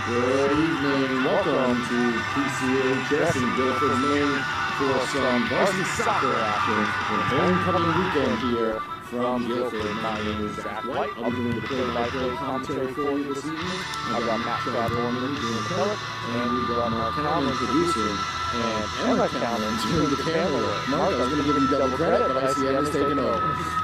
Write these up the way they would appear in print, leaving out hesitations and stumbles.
Good evening. Welcome to PCHS in Guilford, Maine for some varsity soccer action in homecoming weekend here from Guilford. My name is Zach White. I'll be doing the play-by-play commentary for you this evening. I've got Matt Chadbourne doing the color, and we've got Mark Calvin producing, and Emma Calvin doing the camera work. Mark, I was going to give him double credit, but I see Emma's taking over.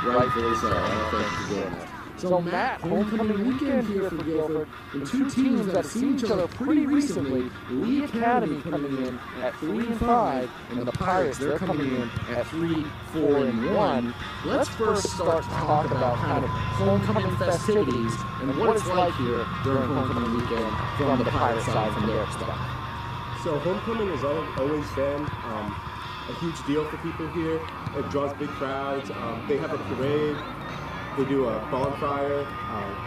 Rightfully so. Thank you for doing that. So Matt, homecoming weekend here for Guilford, and two teams that have seen each other pretty recently. Lee Academy coming in at 3-5, and the Pirates, they're coming in at 3-4-1. Let's first start to talk about kind of homecoming festivities and what it's like here during homecoming weekend from the Pirate side, from their perspective. So homecoming has always been a huge deal for people here. It draws big crowds. They have a parade. They do a bonfire,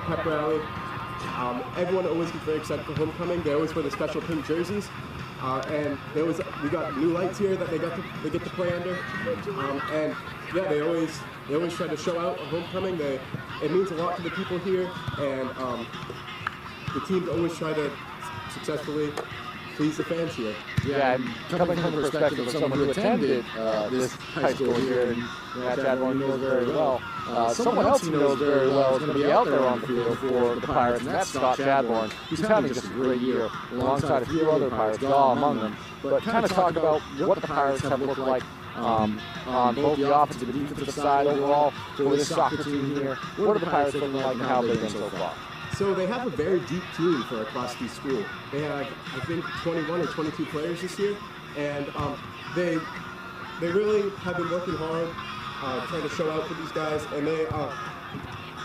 pep rally. Everyone always gets very excited for homecoming. They always wear the special pink jerseys, and we got new lights here that they get to play under. And yeah, they always try to show out homecoming. It means a lot to the people here, and the teams always try to successfully please the fans here. Yeah, and coming from the perspective of someone who attended this high school here, and Matt Chadbourne knows very well. Someone else he knows very well is going to be out there on the field for the Pirates, and that's Scott Chadbourne. He's having just a great year alongside a few other Pirates, Daw among them. But kind of talk about what the Pirates have looked like on both the offensive and defensive side overall for this soccer team here. What are the Pirates looking like and how they've been so far? So they have a very deep team for a Class D school. They have, I think, 21 or 22 players this year, and they really have been working hard, trying to show out for these guys. And they, on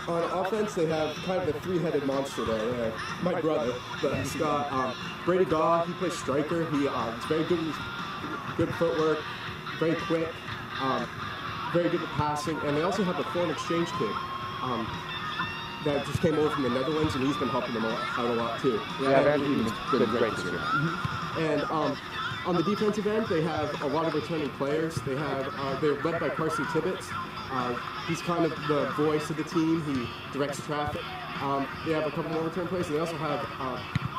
offense, they have kind of a three-headed monster there. They have my brother, he's got Brady Daw. He plays striker. He's very good with good footwork, very quick, very good at passing. And they also have a foreign exchange kid. That just came over from the Netherlands, and he's been helping them out a lot too. Yeah, he's been great this year. And on the defensive end, they have a lot of returning players. They're led by Carson Tibbetts. He's kind of the voice of the team. He directs traffic. They have a couple more return players, and they also have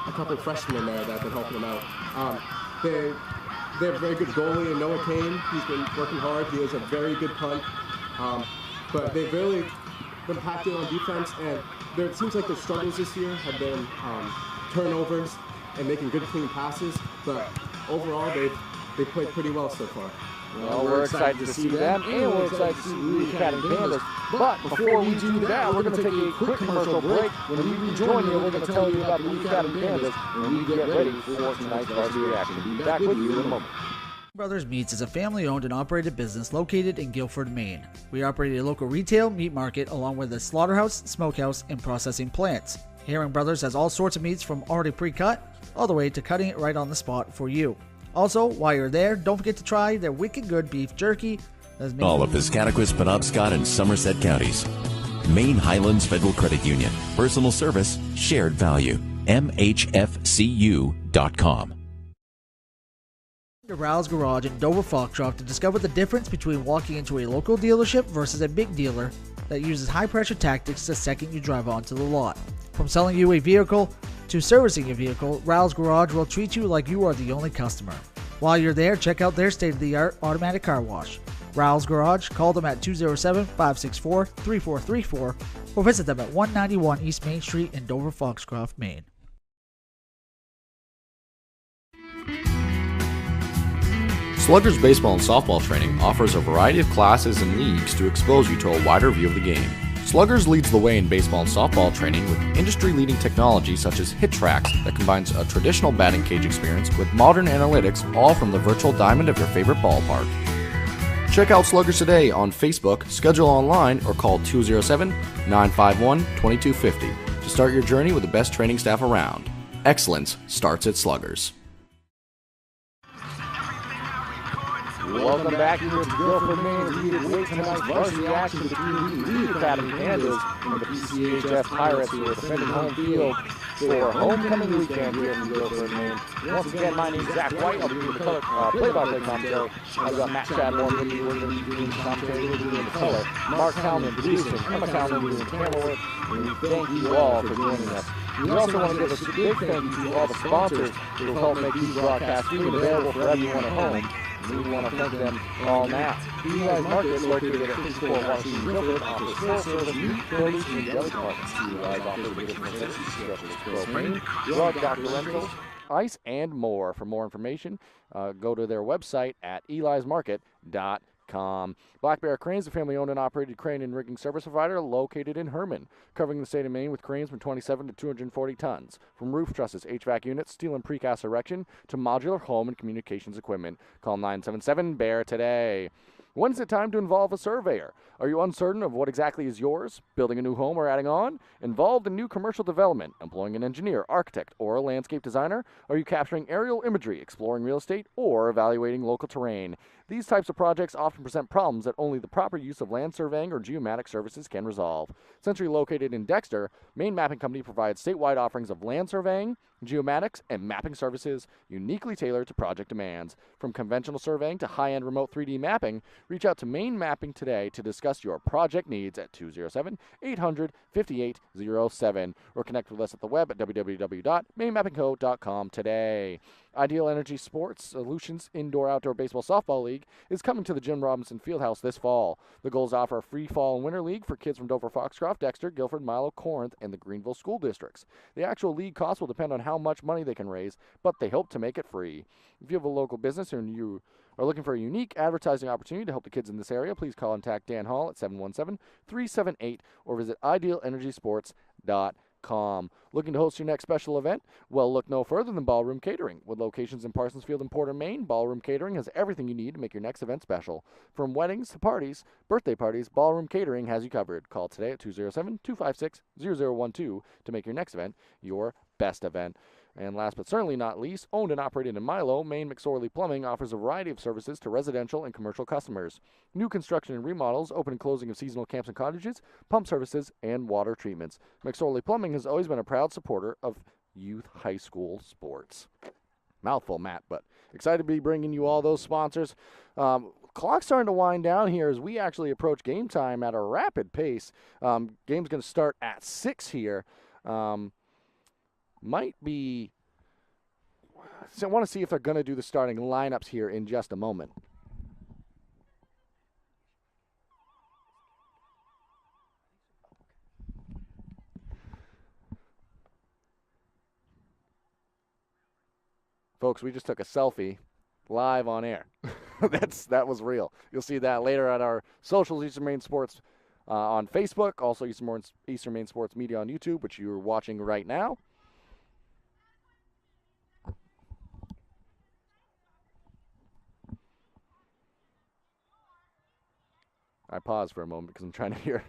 a couple of freshmen in there that have been helping them out. They have a very good goalie in Noah Kane. He's been working hard. He has a very good punt. But they've really been packed in on defense, and it seems like their struggles this year have been turnovers and making good clean passes, but overall they've played pretty well so far. Well, we're excited to see them, and we're excited to see Lee Academy Pandas. But before we do that, we're going to take a quick commercial break. When we rejoin you, we're going to tell you about the Lee Academy Pandas when we get ready for tonight's varsity action. We'll be back with you in a moment. Brothers Meats is a family-owned and operated business located in Guilford, Maine. We operate a local retail meat market along with a slaughterhouse, smokehouse, and processing plants. Herring Brothers has all sorts of meats from already pre-cut all the way to cutting it right on the spot for you. Also, while you're there, don't forget to try their wicked good beef jerky. All of Piscataquis, Penobscot, and Somerset counties. Maine Highlands Federal Credit Union. Personal service, shared value. MHFCU.com. To Rouse Garage in Dover Foxcroft to discover the difference between walking into a local dealership versus a big dealer that uses high-pressure tactics the second you drive onto the lot. From selling you a vehicle to servicing your vehicle, Rouse Garage will treat you like you are the only customer. While you're there, check out their state-of-the-art automatic car wash. Rouse Garage, call them at 207-564-3434 or visit them at 191 East Main Street in Dover Foxcroft, Maine. Sluggers baseball and softball training offers a variety of classes and leagues to expose you to a wider view of the game. Sluggers leads the way in baseball and softball training with industry-leading technology such as HitTrax that combines a traditional batting cage experience with modern analytics, all from the virtual diamond of your favorite ballpark. Check out Sluggers today on Facebook, schedule online, or call 207-951-2250 to start your journey with the best training staff around. Excellence starts at Sluggers. Welcome back here to Guilford, Maine, as we await tonight's varsity action between the Lee Academy Pandas and the PCHS Pirates, who are defending home field for homecoming weekend here from Guilford, Maine. Once again, my name is Zach White. I'll be doing the color play-by-play commentary. I've got Matt Chadmore with me. We're going to be doing the commentary. We're doing the color. Mark Calman producing. Emma Calman doing camera work. And we thank you all for joining us. We also want to give a big thank you to all the sponsors who will help make these broadcasts free and available for everyone at home. And we want to thank them all now. Eli's Market, located at 54 Washington Guilford, offers full-service meat, produce, and deli departments. Eli's offers additional services such as propane, drug doctor rentals, ice, and more. For more information, go to their website at elismarket.com. Black Bear Cranes, a family-owned and operated crane and rigging service provider located in Herman, covering the state of Maine with cranes from 27 to 240 tons. From roof trusses, HVAC units, steel and precast erection, to modular home and communications equipment. Call 977-BEAR today. When is it time to involve a surveyor? Are you uncertain of what exactly is yours? Building a new home or adding on? Involved in new commercial development? Employing an engineer, architect, or a landscape designer? Are you capturing aerial imagery, exploring real estate, or evaluating local terrain? These types of projects often present problems that only the proper use of land surveying or geomatic services can resolve. Century located in Dexter, Maine Mapping Company provides statewide offerings of land surveying, geomatics, and mapping services uniquely tailored to project demands. From conventional surveying to high-end remote 3D mapping, reach out to Maine Mapping today to discuss your project needs at 207-800-5807 or connect with us at the web at www.mainemappingco.com today. Ideal Energy Sports Solutions Indoor-Outdoor Baseball Softball League is coming to the Jim Robinson Fieldhouse this fall. The goals offer a free fall and winter league for kids from Dover, Foxcroft, Dexter, Guilford, Milo, Corinth, and the Greenville school districts. The actual league cost will depend on how much money they can raise, but they hope to make it free. If you have a local business and you are looking for a unique advertising opportunity to help the kids in this area, please contact Dan Hall at 717-378 or visit idealenergysports.com. Looking to host your next special event? Well, look no further than Ballroom Catering. With locations in Parsonsfield and Porter, Maine, Ballroom Catering has everything you need to make your next event special. From weddings to parties, birthday parties, Ballroom Catering has you covered. Call today at 207-256-0012 to make your next event your best event. And last but certainly not least, owned and operated in Milo, Maine McSorley Plumbing offers a variety of services to residential and commercial customers. New construction and remodels, open and closing of seasonal camps and cottages, pump services, and water treatments. McSorley Plumbing has always been a proud supporter of youth high school sports. Mouthful, Matt, but excited to be bringing you all those sponsors. Clock's starting to wind down here as we actually approach game time at a rapid pace. Game's going to start at 6 here. Might be, so I want to see if they're going to do the starting lineups here in just a moment. Folks, we just took a selfie live on air. That was real. You'll see that later at our socials, Eastern Maine Sports on Facebook, also Eastern Maine Sports Media on YouTube, which you're watching right now. I paused for a moment because I'm trying to hear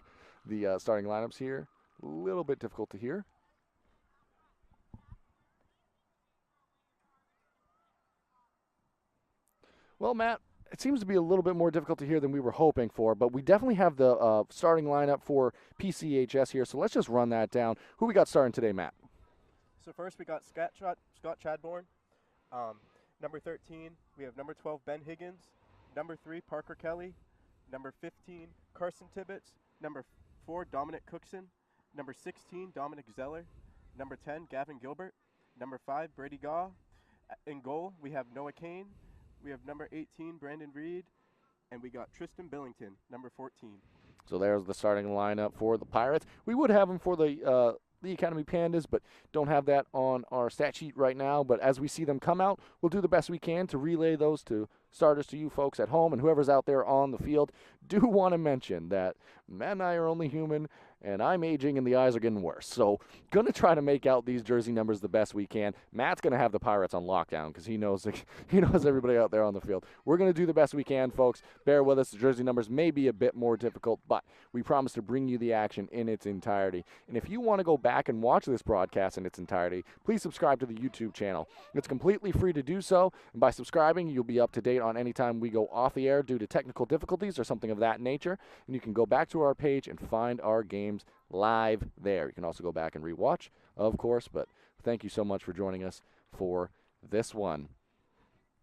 the starting lineups here. A little bit difficult to hear. Well, Matt, it seems to be a little bit more difficult to hear than we were hoping for, but we definitely have the starting lineup for PCHS here, so let's just run that down. Who we got starting today, Matt? So first we got Scott Chadbourne. Number 13, we have number 12, Ben Higgins. Number 3, Parker Kelly. Number 15, Carson Tibbetts. Number 4, Dominic Cookson. Number 16, Dominic Zeller. Number 10, Gavin Gilbert. Number 5, Brady Gaw. In goal, we have Noah Kane. We have number 18, Brandon Reed. And we got Tristan Billington, number 14. So there's the starting lineup for the Pirates. We would have them for the Academy Pandas, but don't have that on our stat sheet right now. But as we see them come out, we'll do the best we can to relay those to starters to you folks at home and whoever's out there on the field. Do want to mention that Matt and I are only human, and I'm aging and the eyes are getting worse. So going to try to make out these jersey numbers the best we can. Matt's going to have the Pirates on lockdown because he knows everybody out there on the field. We're going to do the best we can, folks. Bear with us. The jersey numbers may be a bit more difficult, but we promise to bring you the action in its entirety. And if you want to go back and watch this broadcast in its entirety, please subscribe to the YouTube channel. It's completely free to do so, and by subscribing, you'll be up to date on any time we go off the air due to technical difficulties or something of that nature, and you can go back to our page and find our games live there. You can also go back and rewatch, of course, but thank you so much for joining us for this one.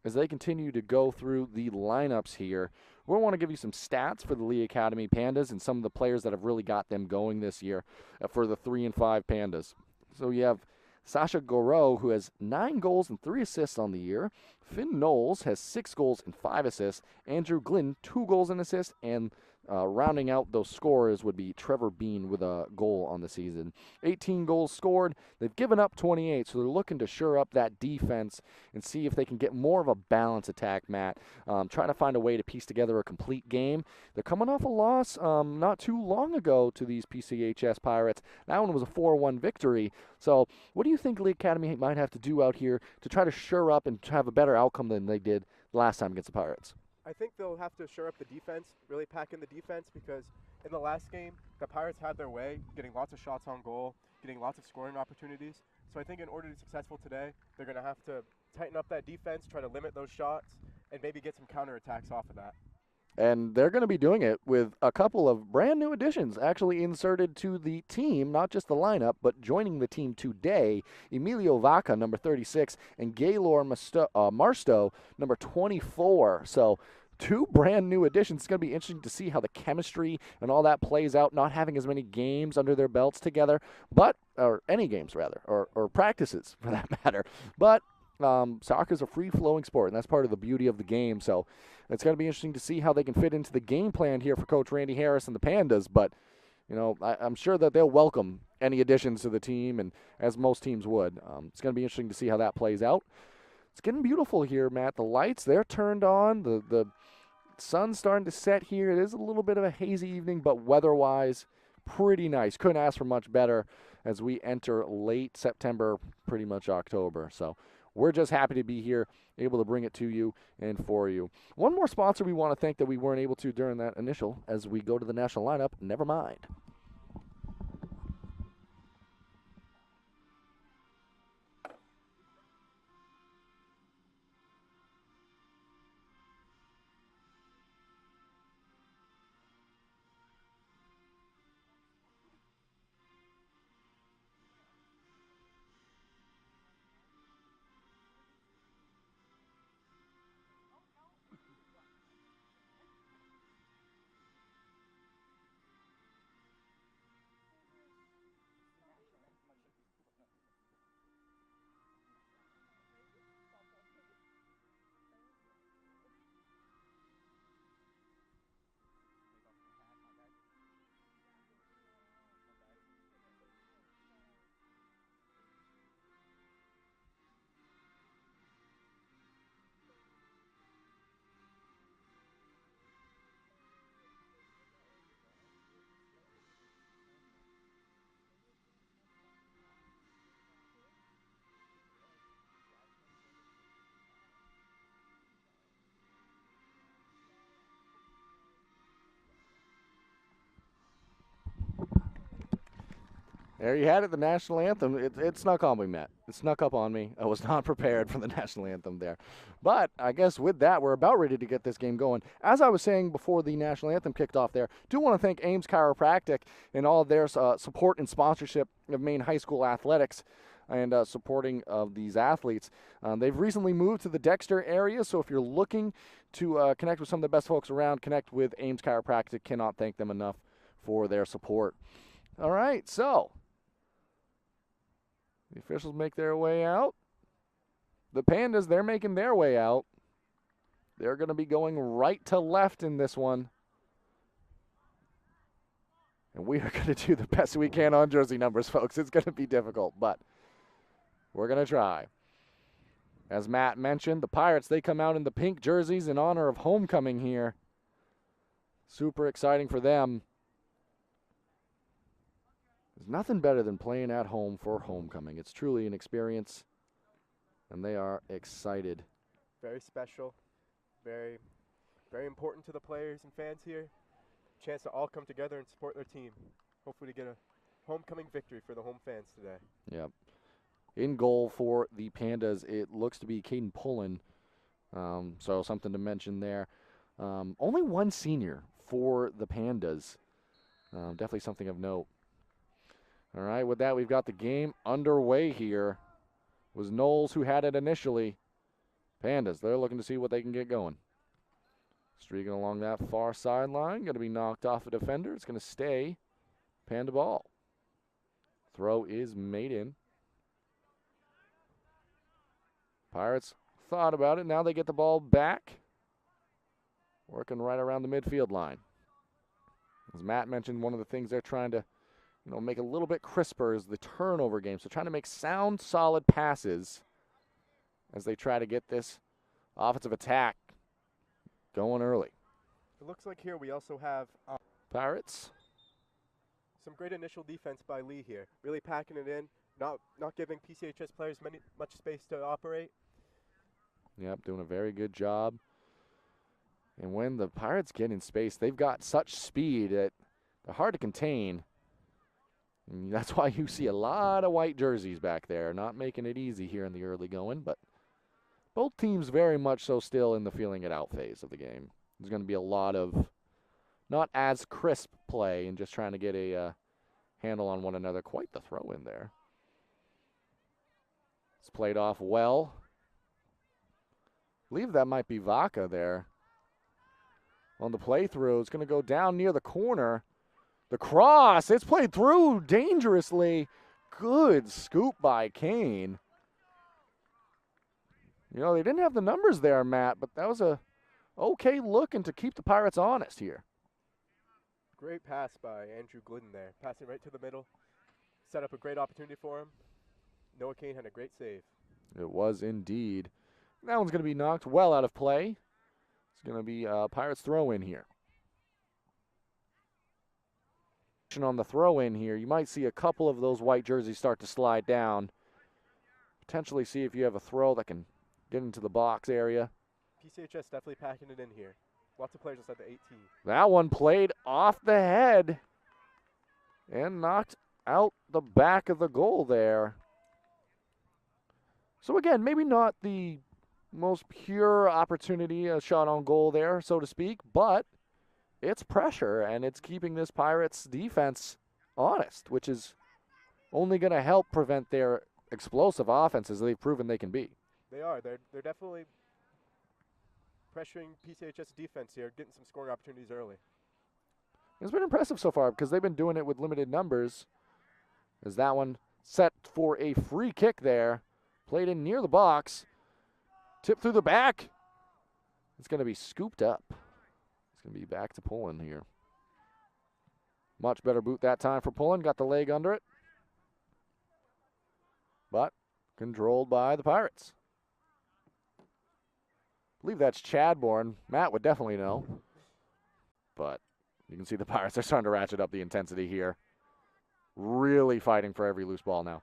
As they continue to go through the lineups here, we want to give you some stats for the Lee Academy Pandas and some of the players that have really got them going this year for the 3 and 5 Pandas. So you have Sasha Goro, who has 9 goals and 3 assists on the year. Finn Knowles has 6 goals and 5 assists. Andrew Glynn, 2 goals and assists. And rounding out those scorers would be Trevor Bean with a goal on the season. 18 goals scored. They've given up 28, so they're looking to shore up that defense and see if they can get more of a balanced attack, Matt. Trying to find a way to piece together a complete game. They're coming off a loss not too long ago to these PCHS Pirates. That one was a 4-1 victory. So what do you think Lee Academy might have to do out here to try to shore up and have a better outcome than they did last time against the Pirates? I think they'll have to shore up the defense, really pack in the defense, because in the last game, the Pirates had their way, getting lots of shots on goal, getting lots of scoring opportunities. So I think in order to be successful today, they're going to have to tighten up that defense, try to limit those shots, and maybe get some counterattacks off of that. And they're going to be doing it with a couple of brand new additions actually inserted to the team, not just the lineup, but joining the team today. Emilio Vaca, number 36, and Gaylor Marsto, number 24. So 2 brand new additions. It's going to be interesting to see how the chemistry and all that plays out, not having as many games under their belts together, or any games rather, or practices for that matter. But soccer is a free-flowing sport, and that's part of the beauty of the game. So it's going to be interesting to see how they can fit into the game plan here for Coach Randy Harris and the Pandas. But, I'm sure that they'll welcome any additions to the team, and as most teams would. It's going to be interesting to see how that plays out. It's getting beautiful here, Matt. The lights, they're turned on. The sun's starting to set here. It is a little bit of a hazy evening, but weather-wise, pretty nice. Couldn't ask for much better as we enter late September, pretty much October. So we're just happy to be here, able to bring it to you and for you. One more sponsor we want to thank that we weren't able to during that initial as we go to the national lineup, Never Mind. There you had it, the national anthem. It snuck on me, Matt. It snuck up on me. I was not prepared for the national anthem there. But I guess with that, we're about ready to get this game going. As I was saying before the national anthem kicked off there, do want to thank Ames Chiropractic and all of their support and sponsorship of Maine high school athletics and supporting of these athletes. They've recently moved to the Dexter area, so if you're looking to connect with some of the best folks around, connect with Ames Chiropractic. Cannot thank them enough for their support. All right, so the officials make their way out. The Pandas, they're making their way out. They're going to be going right to left in this one. And we are going to do the best we can on jersey numbers, folks. It's going to be difficult, but we're going to try. As Matt mentioned, the Pirates, they come out in the pink jerseys in honor of homecoming here. Super exciting for them. There's nothing better than playing at home for homecoming. It's truly an experience, and they are excited. Very special, very, very important to the players and fans here. Chance to all come together and support their team. Hopefully to get a homecoming victory for the home fans today. Yep. In goal for the Pandas, it looks to be Caden Pullen. So something to mention there. Only one senior for the Pandas. Definitely something of note. All right, with that, we've got the game underway here. It was Knowles who had it initially. Pandas, they're looking to see what they can get going. Streaking along that far sideline. Going to be knocked off a defender. It's going to stay Panda ball. Throw is made in. Pirates thought about it. Now they get the ball back. Working right around the midfield line. As Matt mentioned, one of the things they're trying to make a little bit crisper is the turnover game. So trying to make sound, solid passes as they try to get this offensive attack going early. It looks like here we also have Pirates. some great initial defense by Lee here. Really packing it in, not giving PCHS players much space to operate. Yep, doing a very good job. And when the Pirates get in space, they've got such speed that they're hard to contain. And that's why you see a lot of white jerseys back there, not making it easy here in the early going. But both teams very much so still in the feeling it out phase of the game. There's going to be a lot of not as crisp play and just trying to get a handle on one another. Quite the throw in there. It's played off well. I believe that might be Vaca there. On the playthrough, it's going to go down near the corner. The cross, it's played through dangerously. Good scoop by Kane. They didn't have the numbers there, Matt, but that was a okay look and to keep the Pirates honest here. Great pass by Andrew Glidden there. Passing right to the middle. Set up a great opportunity for him. Noah Kane had a great save. It was indeed. That one's going to be knocked well out of play. It's going to be Pirates throw in here. On the throw in here, you might see a couple of those white jerseys start to slide down. Potentially see if you have a throw that can get into the box area. PCHS definitely packing it in here. Lots of players inside the 18. That one played off the head and knocked out the back of the goal there. So again, maybe not the most pure opportunity, a shot on goal there, so to speak, but it's pressure, and it's keeping this Pirates defense honest, which is only going to help prevent their explosive offenses they've proven they can be. They are. They're definitely pressuring PCHS defense here, getting some scoring opportunities early. It's been impressive so far because they've been doing it with limited numbers. As that one set for a free kick there, played in near the box, tipped through the back. It's going to be scooped up. Going to be back to Pullen here. Much better boot that time for Pullen. Got the leg under it. But controlled by the Pirates. I believe that's Chadbourne. Matt would definitely know. But you can see the Pirates are starting to ratchet up the intensity here. Really fighting for every loose ball now.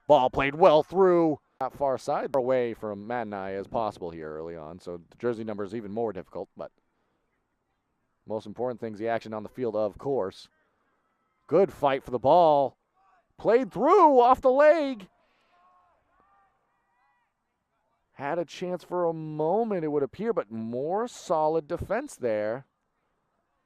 Ball played well through. That far side away from Matt and I as possible here early on. So the jersey number is even more difficult, but most important thing is the action on the field, of course. Good fight for the ball. Played through off the leg. Had a chance for a moment, it would appear, but more solid defense there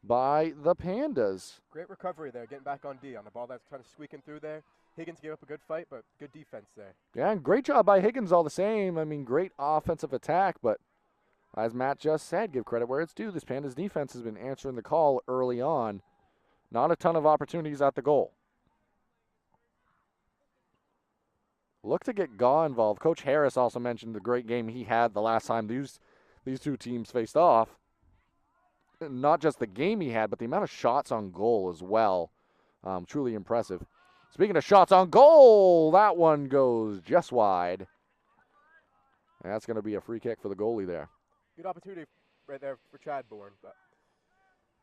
by the Pandas. Great recovery there, getting back on D on the ball that's kind of squeaking through there. Higgins gave up a good fight, but good defense there. Yeah, and great job by Higgins all the same. I mean, great offensive attack, but as Matt just said, give credit where it's due. This Pandas defense has been answering the call early on. Not a ton of opportunities at the goal. Look to get Gaw involved. Coach Harris also mentioned the great game he had the last time these two teams faced off. Not just the game he had, but the amount of shots on goal as well. Truly impressive. Speaking of shots on goal, that one goes just wide. And that's going to be a free kick for the goalie there. Good opportunity right there for Chadbourne. But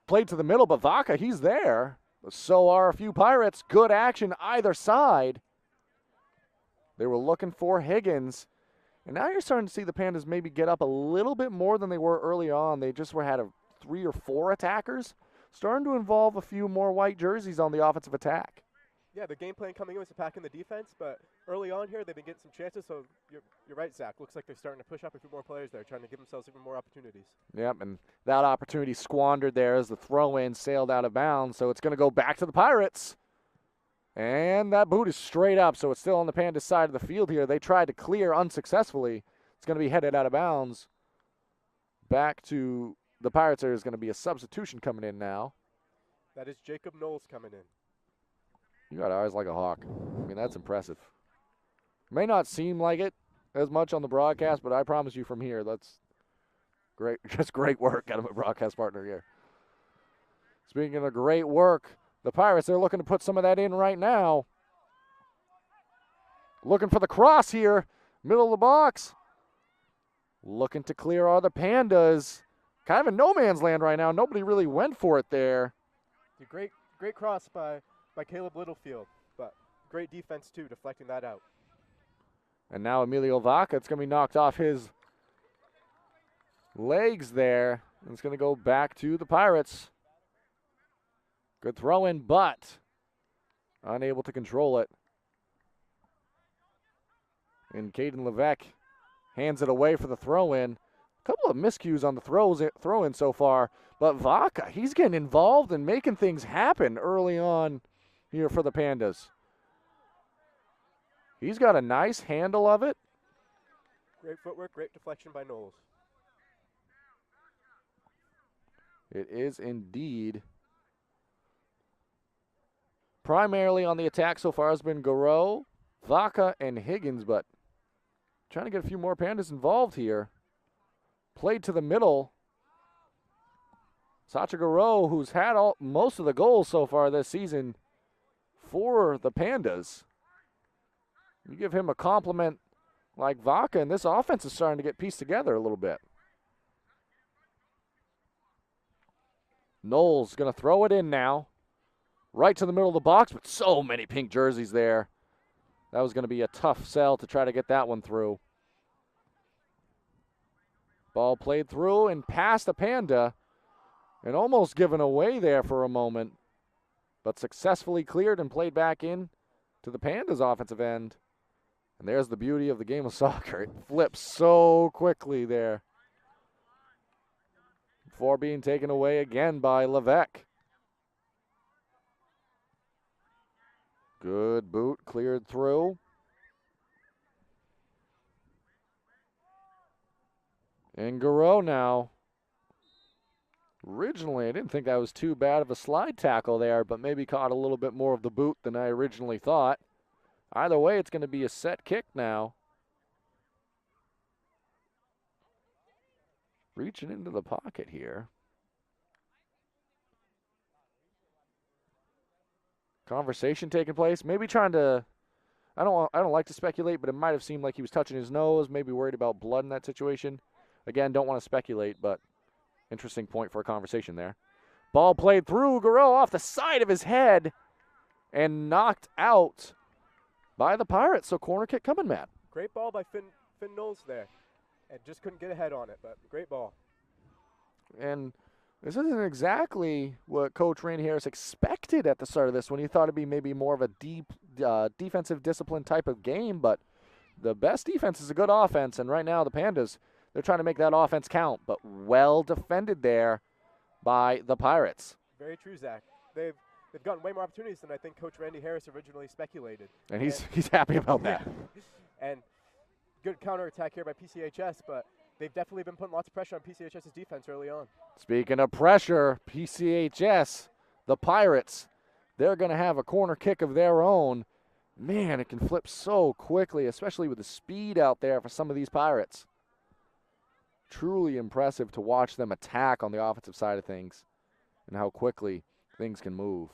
played to the middle, but Vaca, he's there. So are a few Pirates. Good action either side. They were looking for Higgins. And now you're starting to see the Pandas maybe get up a little bit more than they were early on. They just had 3 or 4 attackers. Starting to involve a few more white jerseys on the offensive attack. Yeah, the game plan coming in was attacking the defense, but early on here they've been getting some chances, so you're right, Zach. Looks like they're starting to push up a few more players there, trying to give themselves even more opportunities. Yep, and that opportunity squandered there as the throw-in sailed out of bounds, so it's going to go back to the Pirates. And that boot is straight up, so it's still on the Pandas side of the field here. They tried to clear unsuccessfully. It's going to be headed out of bounds. Back to the Pirates. There's going to be a substitution coming in now. That is Jacob Knowles coming in. You got eyes like a hawk. I mean, that's impressive. May not seem like it as much on the broadcast, but I promise you from here, that's great. Just great work out of a broadcast partner here. Speaking of great work, the Pirates, they're looking to put some of that in right now. Looking for the cross here, middle of the box. Looking to clear all the Pandas. Kind of in no man's land right now. Nobody really went for it there. A great cross by Caleb Littlefield, but great defense too, deflecting that out. And now Emilio Vaca, it's going to be knocked off his legs there. And it's going to go back to the Pirates. Good throw in, but unable to control it. And Caden Levesque hands it away for the throw in. A couple of miscues on the throw in so far, but Vaca, he's getting involved and making things happen early on here for the Pandas. He's got a nice handle of it. Great footwork, great deflection by Knowles. It is indeed. Primarily on the attack so far has been Garreau, Vaca, and Higgins, but trying to get a few more Pandas involved here. Played to the middle. Sacha Garreau, who's had most of the goals so far this season for the Pandas. You give him a compliment like Vaca, and this offense is starting to get pieced together a little bit. Knowles going to throw it in now. Right to the middle of the box, but so many pink jerseys there. That was going to be a tough sell to try to get that one through. Ball played through and past the Panda, and almost given away there for a moment, but successfully cleared and played back in to the Pandas' offensive end. And there's the beauty of the game of soccer. It flips so quickly there. Before being taken away again by Levesque. Good boot, cleared through. And Garreau now. Originally, I didn't think that was too bad of a slide tackle there, but maybe caught a little bit more of the boot than I originally thought. Either way, it's going to be a set kick now. Reaching into the pocket here. Conversation taking place. Maybe trying to, I don't like to speculate, but it might have seemed like he was touching his nose, maybe worried about blood in that situation. Again, don't want to speculate, but interesting point for a conversation there. Ball played through. Garreau off the side of his head and knocked out by the Pirates. So corner kick coming, Matt. Great ball by Finn Knowles there. And just couldn't get a head on it, but great ball. And this isn't exactly what Coach Randy Harris expected at the start of this when he thought it'd be maybe more of a deep defensive discipline type of game, but the best defense is a good offense, and right now the Pandas, they're trying to make that offense count, but well defended there by the Pirates. Very true, Zach. They've gotten way more opportunities than I think Coach Randy Harris originally speculated. And he's happy about that. And good counterattack here by PCHS, but they've definitely been putting lots of pressure on PCHS's defense early on. Speaking of pressure, PCHS, the Pirates, they're going to have a corner kick of their own. Man, it can flip so quickly, especially with the speed out there for some of these Pirates. Truly impressive to watch them attack on the offensive side of things and how quickly things can move.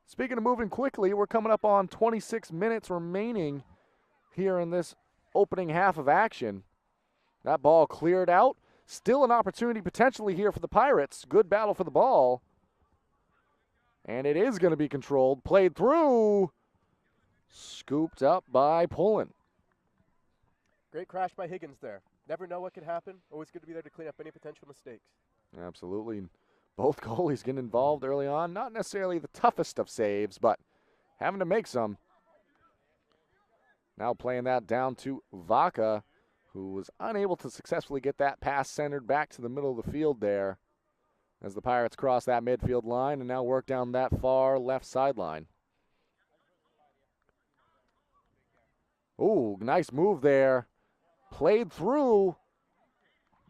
Speaking of moving quickly, we're coming up on 26 minutes remaining here in this opening half of action. That ball cleared out. Still an opportunity potentially here for the Pirates. Good battle for the ball. And it is going to be controlled. Played through. Scooped up by Pullen. Great crash by Higgins there. Never know what could happen. Always good to be there to clean up any potential mistakes. Absolutely. Both goalies getting involved early on. Not necessarily the toughest of saves, but having to make some. Now playing that down to Vaca, who was unable to successfully get that pass centered back to the middle of the field there as the Pirates cross that midfield line and now work down that far left sideline. Ooh, nice move there. Played through.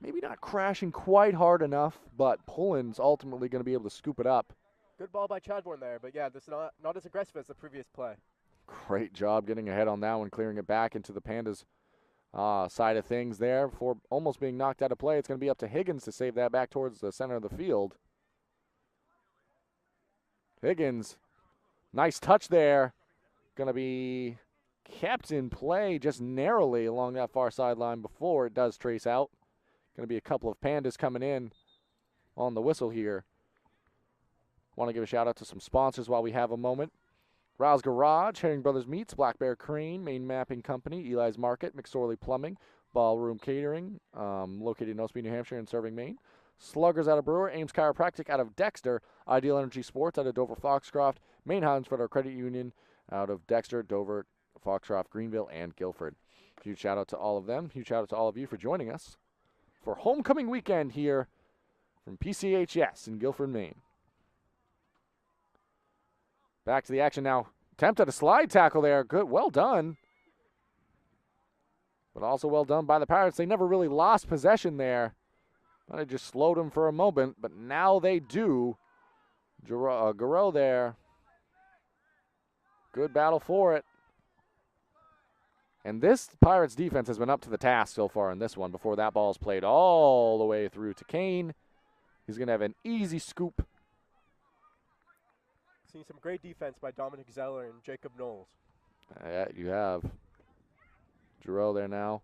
Maybe not crashing quite hard enough, but Pullen's ultimately going to be able to scoop it up. Good ball by Chadbourne there, but yeah, this is not as aggressive as the previous play. Great job getting ahead on that one, clearing it back into the Pandas' side of things there before almost being knocked out of play. It's going to be up to Higgins to save that back towards the center of the field. Higgins, nice touch there. Going to be kept in play just narrowly along that far sideline before it does trace out. Going to be a couple of Pandas coming in on the whistle here. Want to give a shout out to some sponsors while we have a moment. Rouse Garage, Herring Brothers Meats, Black Bear Crane, Main Mapping Company, Eli's Market, McSorley Plumbing, Ballroom Catering, located in Osby, New Hampshire and serving Maine. Sluggers out of Brewer, Ames Chiropractic out of Dexter, Ideal Energy Sports out of Dover Foxcroft, Maine Highlands Federal Credit Union out of Dexter, Dover, Foxcroft, Greenville, and Guilford. Huge shout out to all of them. Huge shout out to all of you for joining us for homecoming weekend here from PCHS in Guilford, Maine. Back to the action now. Attempt at a slide tackle there. Good, well done. But also well done by the Pirates. They never really lost possession there. Might have just slowed them for a moment, but now they do. Garreau there. Good battle for it. And this Pirates defense has been up to the task so far in this one before that ball's played all the way through to Kane. He's going to have an easy scoop. Seen some great defense by Dominic Zeller and Jacob Knowles. Yeah, you have. Giroux there now.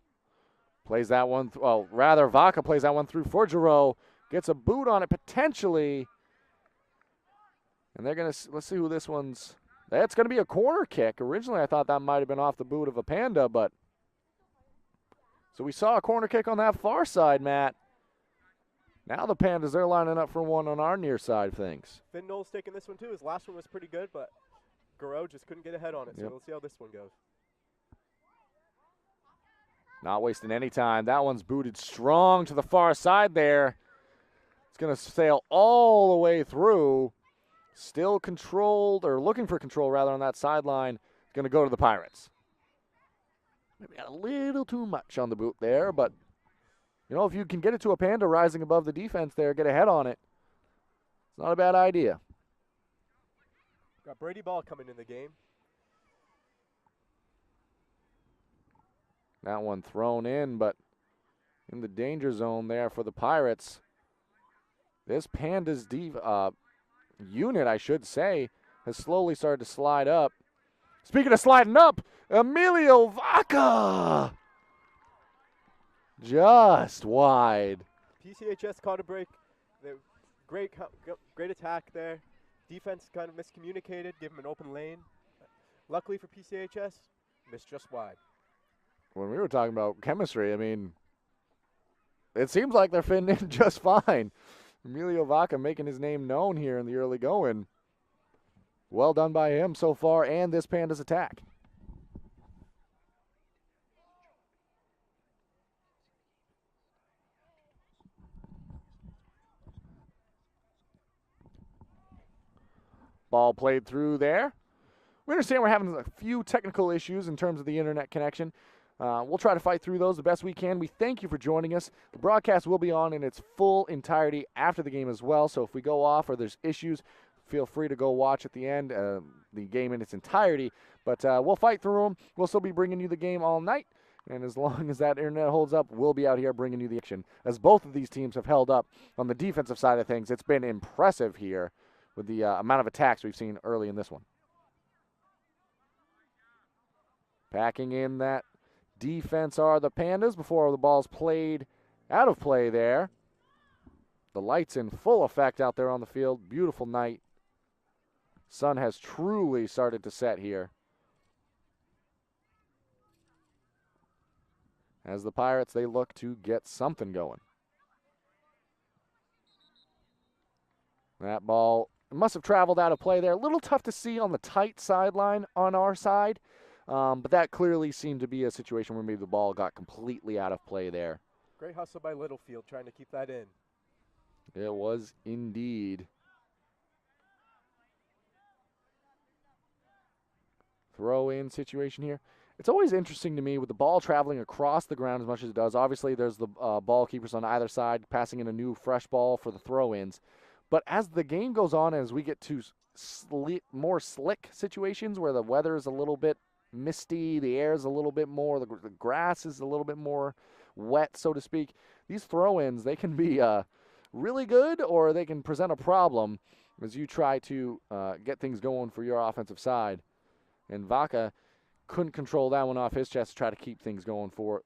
Plays that one. Well, rather, Vaca plays that one through for Giroux. Gets a boot on it potentially. And they're going to, let's see who this one's. That's going to be a corner kick. Originally, I thought that might have been off the boot of a Panda, but. So we saw a corner kick on that far side, Matt. Now the Pandas, they're lining up for one on our near side of things. Finn Knowles taking this one too. His last one was pretty good, but Garreau just couldn't get ahead on it, so we'll see how this one goes. Not wasting any time. That one's booted strong to the far side there. It's going to sail all the way through. Still controlled, or looking for control rather, on that sideline. Going to go to the Pirates. Maybe got a little too much on the boot there, but you know, if you can get it to a Panda rising above the defense there, get ahead on it, it's not a bad idea. Got Brady Ball coming in the game. That one thrown in, but in the danger zone there for the Pirates. This Pandas unit, I should say, has slowly started to slide up. Speaking of sliding up, Emilio Vaca! Just wide. PCHS caught a break. Great attack there. Defense kind of miscommunicated, gave him an open lane. Luckily for PCHS, missed just wide. When we were talking about chemistry, I mean, it seems like they're fitting in just fine. Emilio Vaca making his name known here in the early going. Well done by him so far, and this Pandas attack. Ball played through there. We understand we're having a few technical issues in terms of the internet connection. We'll try to fight through those the best we can. We thank you for joining us. The broadcast will be on in its full entirety after the game as well, so if we go off or there's issues, feel free to go watch at the end the game in its entirety. But we'll fight through them. We'll still be bringing you the game all night, and as long as that internet holds up, we'll be out here bringing you the action. As both of these teams have held up on the defensive side of things, it's been impressive here with the amount of attacks we've seen early in this one. Packing in that defense are the Pandas before the ball's played out of play there. The lights in full effect out there on the field. Beautiful night. sun has truly started to set here. As the Pirates, they look to get something going. That ball must have traveled out of play there. A little tough to see on the tight sideline on our side, but that clearly seemed to be a situation where maybe the ball got completely out of play there. Great hustle by Littlefield trying to keep that in. It was indeed. Throw-in situation here. It's always interesting to me with the ball traveling across the ground as much as it does. Obviously, there's the ball keepers on either side passing in a new fresh ball for the throw-ins. But as the game goes on, as we get to more slick situations where the weather is a little bit misty, the air is a little bit more, the grass is a little bit more wet, so to speak, these throw-ins, they can be really good or they can present a problem as you try to get things going for your offensive side. And Vaca couldn't control that one off his chest to try to keep things going for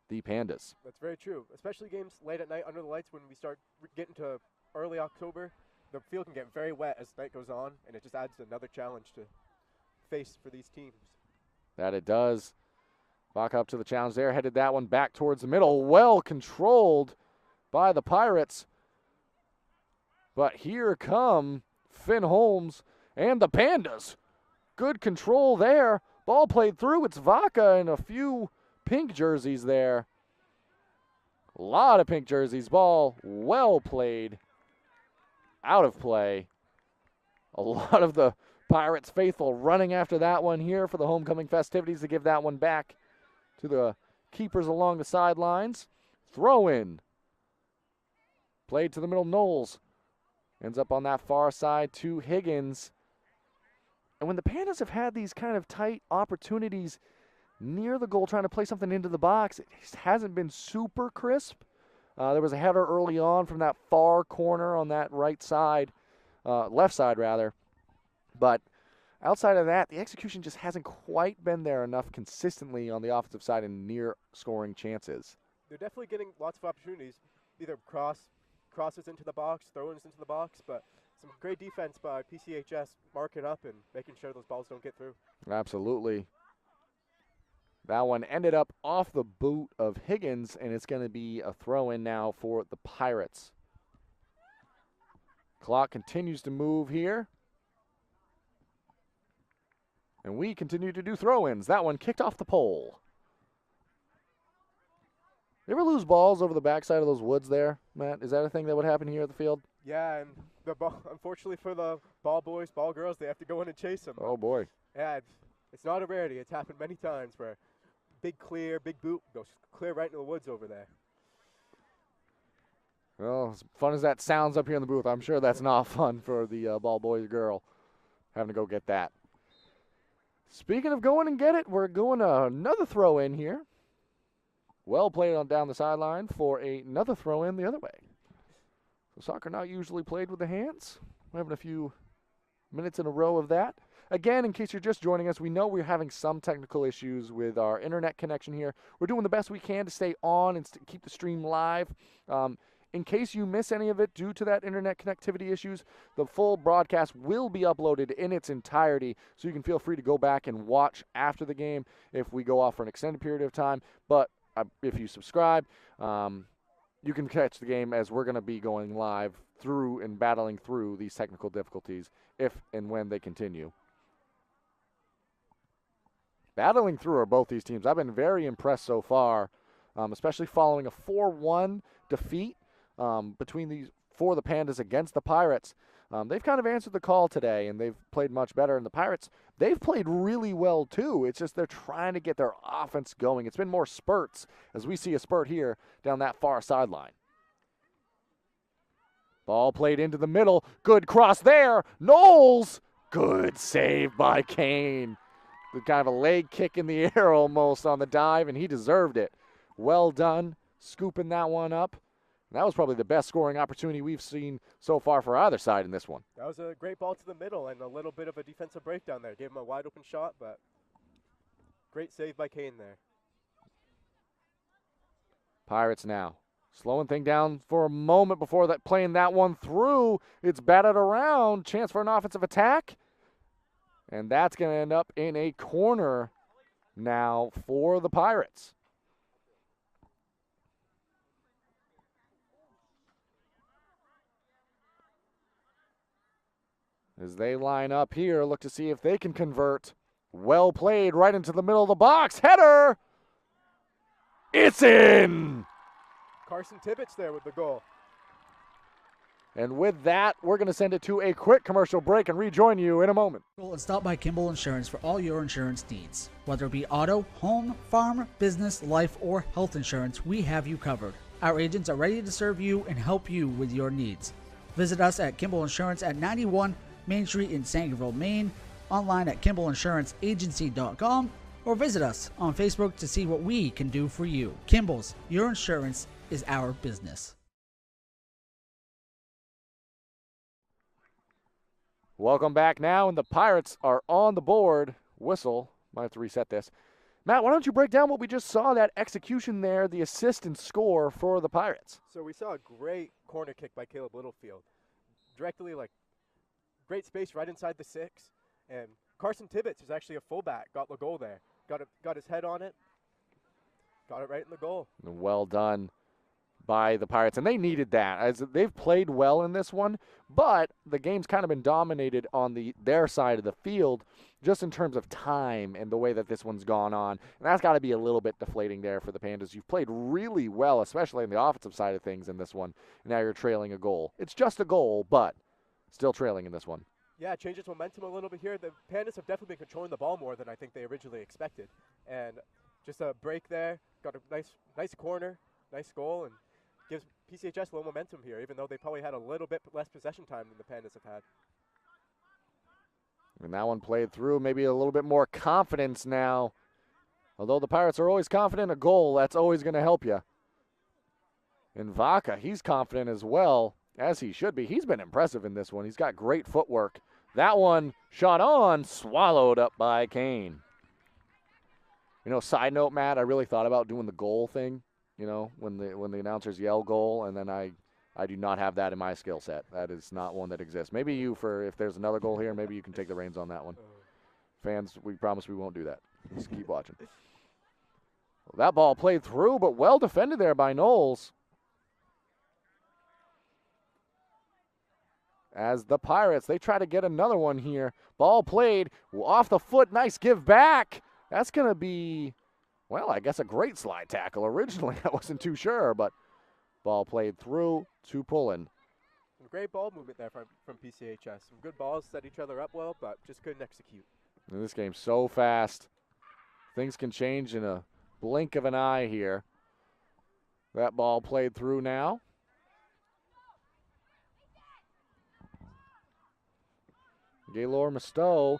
the Pandas. That's very true, especially games late at night under the lights when we start getting to early October. The field can get very wet as night goes on, and it just adds another challenge to face for these teams. That it does. Vaca up to the challenge there, headed that one back towards the middle. Well controlled by the Pirates. But here come Finn Holmes and the Pandas. Good control there. Ball played through. It's Vaca and a few pink jerseys there. A lot of pink jerseys. Ball well played. Out of play. A lot of the Pirates faithful running after that one here for the homecoming festivities to give that one back to the keepers along the sidelines. Throw in. Played to the middle. Knowles ends up on that far side to Higgins. And when the Pandas have had these kind of tight opportunities near the goal trying to play something into the box, it just hasn't been super crisp. There was a header early on from that far corner on that right side, left side rather. But outside of that, the execution just hasn't quite been there enough consistently on the offensive side in near scoring chances. They're definitely getting lots of opportunities, either crosses into the box, throw-ins into the box, but some great defense by PCHS marking up and making sure those balls don't get through. Absolutely. That one ended up off the boot of Higgins, and it's going to be a throw-in now for the Pirates. Clock continues to move here. And we continue to do throw-ins. That one kicked off the pole. You ever lose balls over the backside of those woods there, Matt? Is that a thing that would happen here at the field? Yeah, and the ball, unfortunately for the ball boys, ball girls, they have to go in and chase them. Oh, boy. Yeah, it's not a rarity. It's happened many times where big boot goes clear right into the woods over there. Well, as fun as that sounds up here in the booth, I'm sure that's not fun for the ball boy girl having to go get that. Speaking of going and get it, we're going another throw in here. Well played on down the sideline for another throw in the other way. So soccer not usually played with the hands. We're having a few minutes in a row of that. Again, in case you're just joining us, we know we're having some technical issues with our internet connection here. We're doing the best we can to stay on and keep the stream live. In case you miss any of it due to that internet connectivity issues, the full broadcast will be uploaded in its entirety, so you can feel free to go back and watch after the game if we go off for an extended period of time. But if you subscribe, you can catch the game as we're going to be going live through and battling through these technical difficulties if and when they continue. Battling through are both these teams. I've been very impressed so far, especially following a 4-1 defeat between these for the Pandas against the Pirates. They've kind of answered the call today, and they've played much better. And the Pirates, they've played really well, too. It's just they're trying to get their offense going. It's been more spurts, as we see a spurt here down that far sideline. Ball played into the middle. Good cross there. Knowles. Good save by Kane. Kind of a leg kick in the air almost on the dive, and he deserved it. Well done, scooping that one up. And that was probably the best scoring opportunity we've seen so far for either side in this one. That was a great ball to the middle and a little bit of a defensive breakdown there. Gave him a wide open shot, but great save by Kane there. Pirates now slowing thing down for a moment before that playing that one through. It's batted around. Chance for an offensive attack. And that's going to end up in a corner now for the Pirates. As they line up here, look to see if they can convert. Well played right into the middle of the box. Header! It's in! Carson Tibbetts there with the goal. And with that, we're going to send it to a quick commercial break and rejoin you in a moment. And stop by Kimball Insurance for all your insurance needs. Whether it be auto, home, farm, business, life, or health insurance, we have you covered. Our agents are ready to serve you and help you with your needs. Visit us at Kimball Insurance at 91 Main Street in Sangerville, Maine, online at KimballInsuranceAgency.com, or visit us on Facebook to see what we can do for you. Kimball's, your insurance is our business. Welcome back now, and the Pirates are on the board. Whistle. Might have to reset this. Matt, why don't you break down what we just saw, that execution there, the assist and score for the Pirates? So we saw a great corner kick by Caleb Littlefield. Directly, great space right inside the 6. And Carson Tibbetts, who's actually a fullback, got the goal there. Got his head on it. Got it right in the goal. Well done by the Pirates, and they needed that, as they've played well in this one, but the game's kind of been dominated on their side of the field just in terms of time and the way that this one's gone on, and that's got to be a little bit deflating there for the Pandas. You've played really well, especially on the offensive side of things in this one, and now you're trailing a goal. It's just a goal, but still trailing in this one. Yeah, it changes momentum a little bit here. The Pandas have definitely been controlling the ball more than I think they originally expected, and just a break there, got a nice corner, nice goal, and gives PCHS a little momentum here, even though they probably had a little bit less possession time than the Pandas have had. And that one played through, maybe a little bit more confidence now. Although the Pirates are always confident, a goal, that's always going to help you. And Vaca, he's confident as well, as he should be. He's been impressive in this one. He's got great footwork. That one shot on, swallowed up by Kane. You know, side note, Matt, I really thought about doing the goal thing. You know, when the announcers yell goal, and then I do not have that in my skill set. That is not one that exists. Maybe if there's another goal here, maybe you can take the reins on that one. Fans, we promise we won't do that. Just keep watching. Well, that ball played through, but well defended there by Knowles. As the Pirates, they try to get another one here. Ball played off the foot. Nice give back. That's going to be, well, I guess a great slide tackle. Originally, I wasn't too sure, but ball played through to Pullen. Some great ball movement there from PCHS. Some good balls, set each other up well, but just couldn't execute. And this game's so fast. Things can change in a blink of an eye here. That ball played through now. Gaylor Marstow,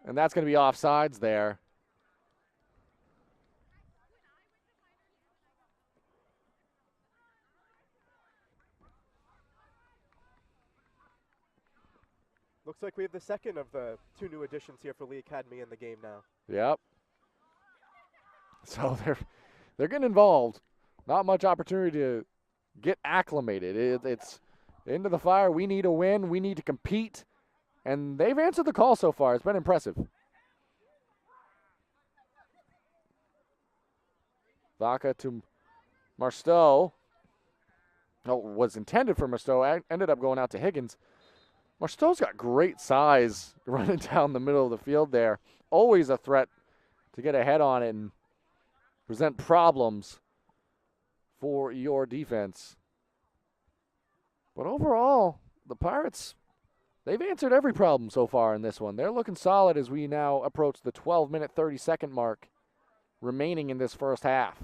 and that's going to be offsides there. Looks like we have the second of the 2 new additions here for Lee Academy in the game now. Yep. So they're getting involved. Not much opportunity to get acclimated. It's into the fire. We need a win. We need to compete. And they've answered the call so far. It's been impressive. Vaca to Marstow. Oh, was intended for Marstow. Ended up going out to Higgins. Marstow's got great size running down the middle of the field there. Always a threat to get ahead on it and present problems for your defense. But overall, the Pirates, they've answered every problem so far in this one. They're looking solid as we now approach the 12-minute, 30-second mark remaining in this first half.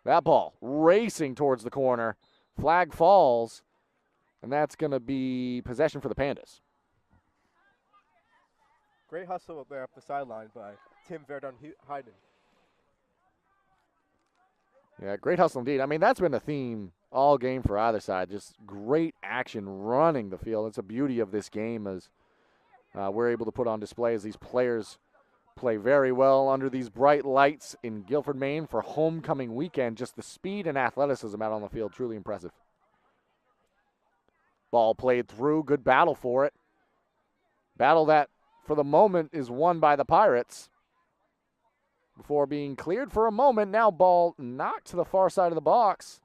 That ball racing towards the corner. Flag falls, and that's going to be possession for the Pandas. Great hustle up there up the sideline by Tim Verdon-Heiden. Yeah, great hustle indeed. I mean, that's been a theme all game for either side. Just great action running the field. It's a beauty of this game as we're able to put on display as these players play very well under these bright lights in Guilford, Maine for homecoming weekend. Just the speed and athleticism out on the field, truly impressive. Ball played through, good battle for it. Battle that, for the moment, is won by the Pirates. Before being cleared for a moment, now ball knocked to the far side of the box.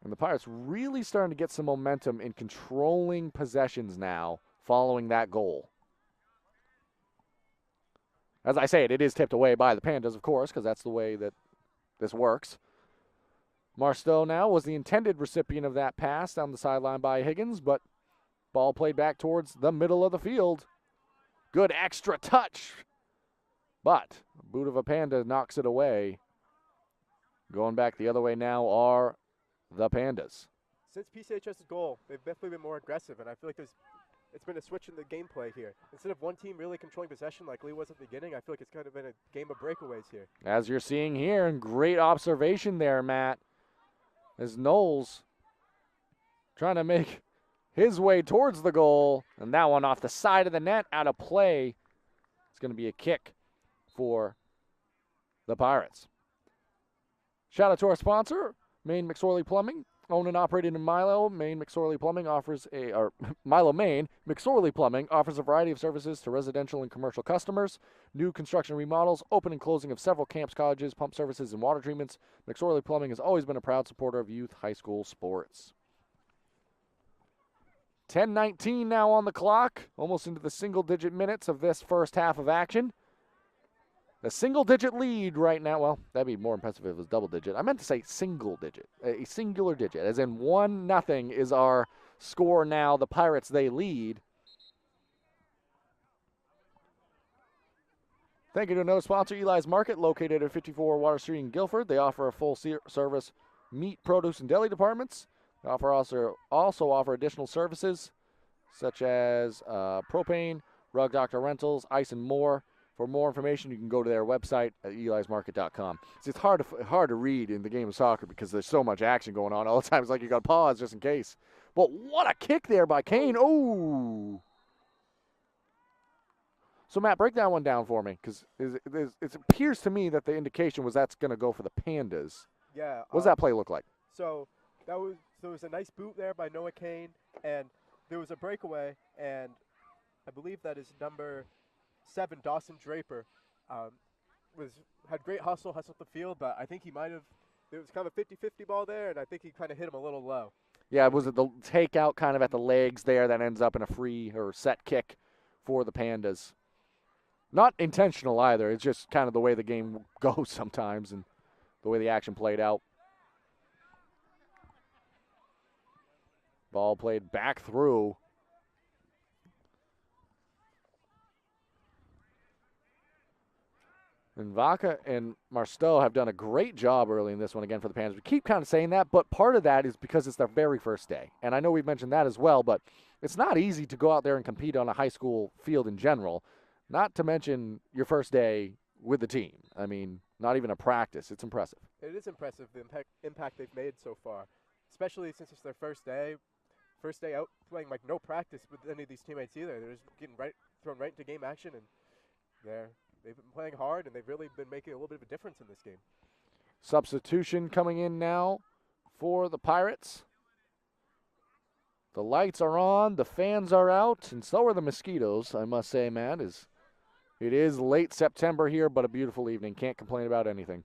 And the Pirates really starting to get some momentum in controlling possessions now following that goal. As I say it is tipped away by the Pandas, of course, because that's the way that this works. Marsteau now was the intended recipient of that pass down the sideline by Higgins, but ball played back towards the middle of the field. Good extra touch. But boot of a Panda knocks it away. Going back the other way now are the Pandas. Since PCHS's goal, they've definitely been more aggressive, and I feel like it's been a switch in the gameplay here. Instead of one team really controlling possession like Lee was at the beginning, I feel like it's kind of been a game of breakaways here. As you're seeing here, and great observation there, Matt, as Knowles trying to make his way towards the goal, and that one off the side of the net, out of play. It's going to be a kick for the Pirates. Shout out to our sponsor, Maine McSorley Plumbing. Owned and operated in Milo, Maine McSorley Plumbing offers Milo, Maine McSorley Plumbing offers a variety of services to residential and commercial customers. New construction remodels, open and closing of several camps, colleges, pump services, and water treatments. McSorley Plumbing has always been a proud supporter of youth high school sports. 10:19 now on the clock, almost into the single-digit minutes of this first half of action. The single-digit lead right now, well, that'd be more impressive if it was double-digit. I meant to say single-digit, a singular digit, as in 1-0 is our score now. The Pirates, they lead. Thank you to another sponsor, Eli's Market, located at 54 Water Street in Guilford. They offer a full-service meat, produce, and deli departments. They also offer additional services such as propane, rug doctor rentals, ice, and more. For more information, you can go to their website at elismarket.com. It's hard to read in the game of soccer because there's so much action going on all the time. It's like you got to pause just in case. But what a kick there by Kane. Oh! So, Matt, break that one down for me, because it appears to me that the indication was that's going to go for the Pandas. Yeah. What does that play look like? So there was a nice boot there by Noah Kane, and there was a breakaway, and I believe that is number 7, Dawson Draper, had great hustled the field, but I think there was kind of a 50-50 ball there, and I think he kind of hit him a little low. Yeah, was it the takeout kind of at the legs there that ends up in a free or set kick for the Pandas? Not intentional either. It's just kind of the way the game goes sometimes and the way the action played out. Ball played back through. And Vaca and Marsteau have done a great job early in this one again for the Panthers. We keep kind of saying that, but part of that is because it's their very first day. And I know we've mentioned that as well, but it's not easy to go out there and compete on a high school field in general, not to mention your first day with the team. I mean, not even a practice. It's impressive. It is impressive, the impact they've made so far, especially since it's their first day out playing like no practice with any of these teammates either. They're just getting thrown right into game action, and they've been playing hard, and they've really been making a little bit of a difference in this game. Substitution coming in now for the Pirates. The lights are on, the fans are out, and so are the mosquitoes, I must say, Matt. It is late September here, but a beautiful evening. Can't complain about anything.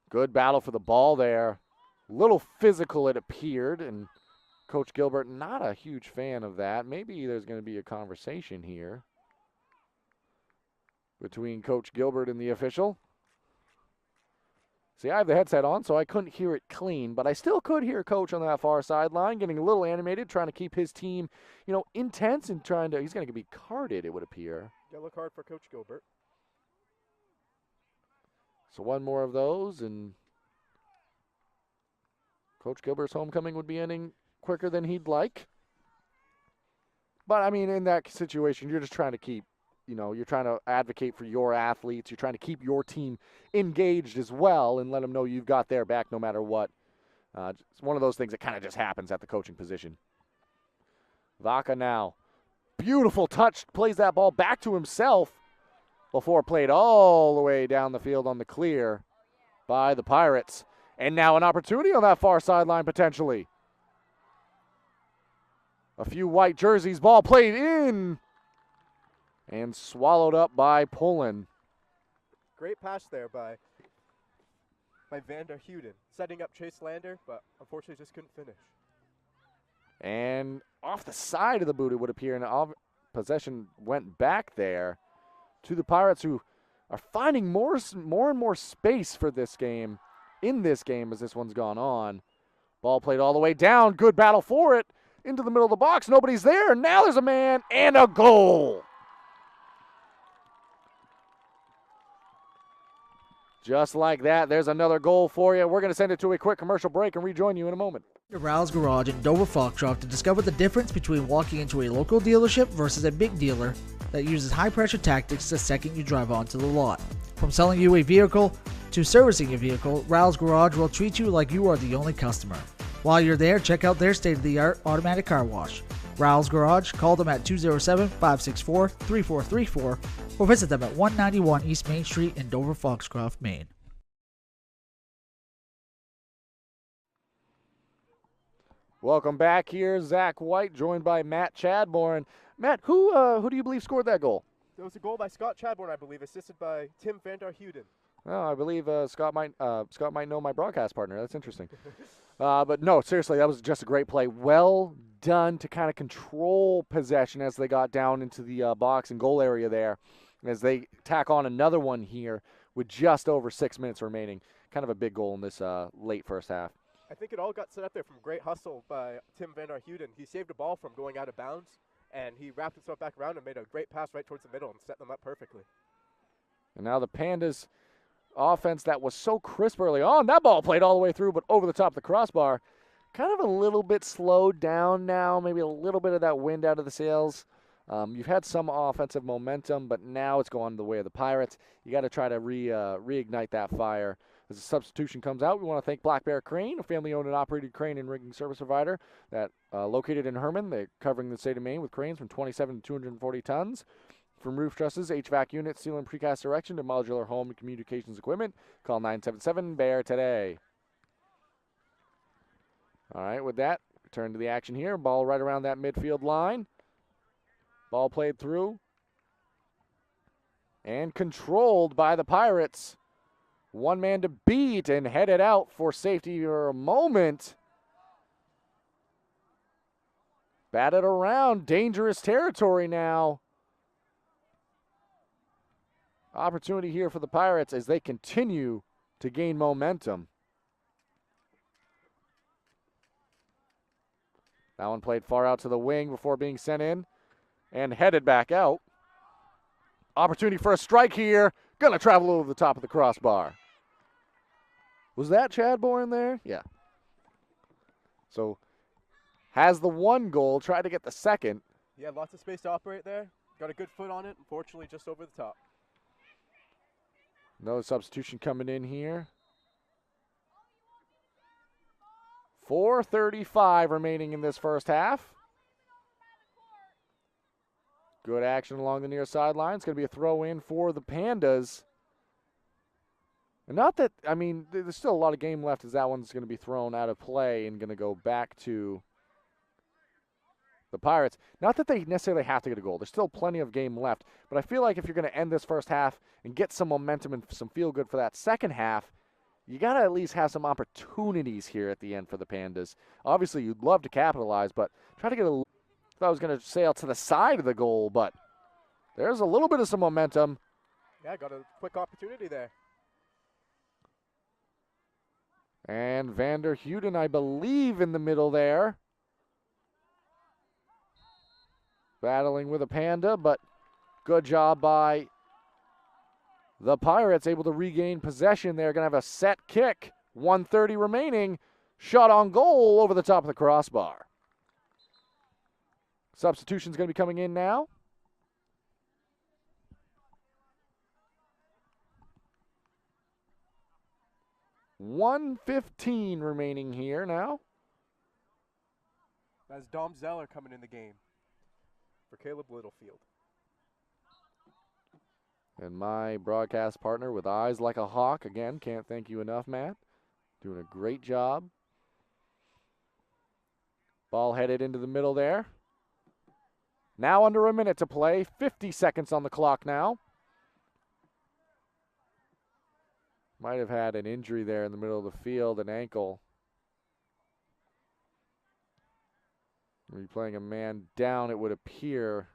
Good battle for the ball there. A little physical, it appeared, and Coach Gilbert, not a huge fan of that. Maybe there's going to be a conversation here between Coach Gilbert and the official. See, I have the headset on, so I couldn't hear it clean, but I still could hear Coach on that far sideline getting a little animated, trying to keep his team, intense and he's going to be carded, it would appear. Yellow card for Coach Gilbert. So one more of those, and Coach Gilbert's homecoming would be ending quicker than he'd like. But, I mean, in that situation, you're just trying to keep, you're trying to advocate for your athletes. You're trying to keep your team engaged as well and let them know you've got their back no matter what. It's one of those things that kind of just happens at the coaching position. Vaca now. Beautiful touch. Plays that ball back to himself before played all the way down the field on the clear by the Pirates. And now an opportunity on that far sideline potentially. A few white jerseys. Ball played in and swallowed up by Pullen. Great pass there by Vander Huden, setting up Chase Lander, but unfortunately just couldn't finish. And off the side of the boot, it would appear, and possession went back there to the Pirates, who are finding more and more space for this game, in this game as this one's gone on. Ball played all the way down. Good battle for it. Into the middle of the box. Nobody's there. Now there's a man and a goal. Just like that, there's another goal for you. We're going to send it to a quick commercial break and rejoin you in a moment. Rouse Garage in Dover Foxcroft to discover the difference between walking into a local dealership versus a big dealer that uses high-pressure tactics the second you drive onto the lot. From selling you a vehicle to servicing your vehicle, Rouse Garage will treat you like you are the only customer. While you're there, check out their state-of-the-art automatic car wash. Rouse Garage, call them at 207-564-3434 or visit them at 191 East Main Street in Dover Foxcroft, Maine. Welcome back here. Zach White joined by Matt Chadbourne. Matt, who do you believe scored that goal? It was a goal by Scott Chadbourne, I believe, assisted by Tim Vander Huden. Oh, I believe Scott might know my broadcast partner. That's interesting. But no, seriously, that was just a great play. Well done to kind of control possession as they got down into the box and goal area there, as they tack on another one here with just over 6 minutes remaining. Kind of a big goal in this late first half. I think it all got set up there from great hustle by Tim Vander Huden. He saved a ball from going out of bounds, and he wrapped himself back around and made a great pass right towards the middle and set them up perfectly. And now the Pandas offense that was so crisp early on, that ball played all the way through, but over the top of the crossbar. Kind of a little bit slowed down now, maybe a little bit of that wind out of the sails. You've had some offensive momentum, but now it's going the way of the Pirates. You got to try to reignite that fire. As a substitution comes out, we want to thank Black Bear Crane, a family-owned and operated crane and rigging service provider that located in Herman. They're covering the state of Maine with cranes from 27 to 240 tons. From roof trusses, HVAC units, steel and precast erection to modular home and communications equipment, call 977-BEAR today. All right, with that, return to the action here. Ball right around that midfield line. Ball played through and controlled by the Pirates. One man to beat and headed out for safety for a moment. Batted around, dangerous territory now. Opportunity here for the Pirates as they continue to gain momentum. That one played far out to the wing before being sent in and headed back out. Opportunity for a strike here. Gonna travel over the top of the crossbar. Was that Chadbourne there? Yeah. So has the one goal, tried to get the second. Yeah, lots of space to operate there. Got a good foot on it, unfortunately just over the top. Another substitution coming in here. 4:35 remaining in this first half. Good action along the near sideline. It's going to be a throw in for the Pandas. And not that, I mean, there's still a lot of game left as that one's going to be thrown out of play and going to go back to the Pirates. Not that they necessarily have to get a goal. There's still plenty of game left. But I feel like if you're going to end this first half and get some momentum and some feel good for that second half, you got to at least have some opportunities here at the end for the Pandas. Obviously, you'd love to capitalize, but try to get a – thought I was going to sail to the side of the goal, but there's a little bit of some momentum. Yeah, got a quick opportunity there. And Vander Huden, I believe, in the middle there. Battling with a Panda, but good job by the Pirates, able to regain possession. They're going to have a set kick. 1:30 remaining. Shot on goal over the top of the crossbar. Substitution's going to be coming in now. $1:15 remaining here now. That's Dom Zeller coming in the game for Caleb Littlefield. And my broadcast partner with eyes like a hawk. Again, can't thank you enough, Matt. Doing a great job. Ball headed into the middle there. Now under a minute to play, 50 seconds on the clock now. Might have had an injury there in the middle of the field, an ankle. We're playing a man down, it would appear.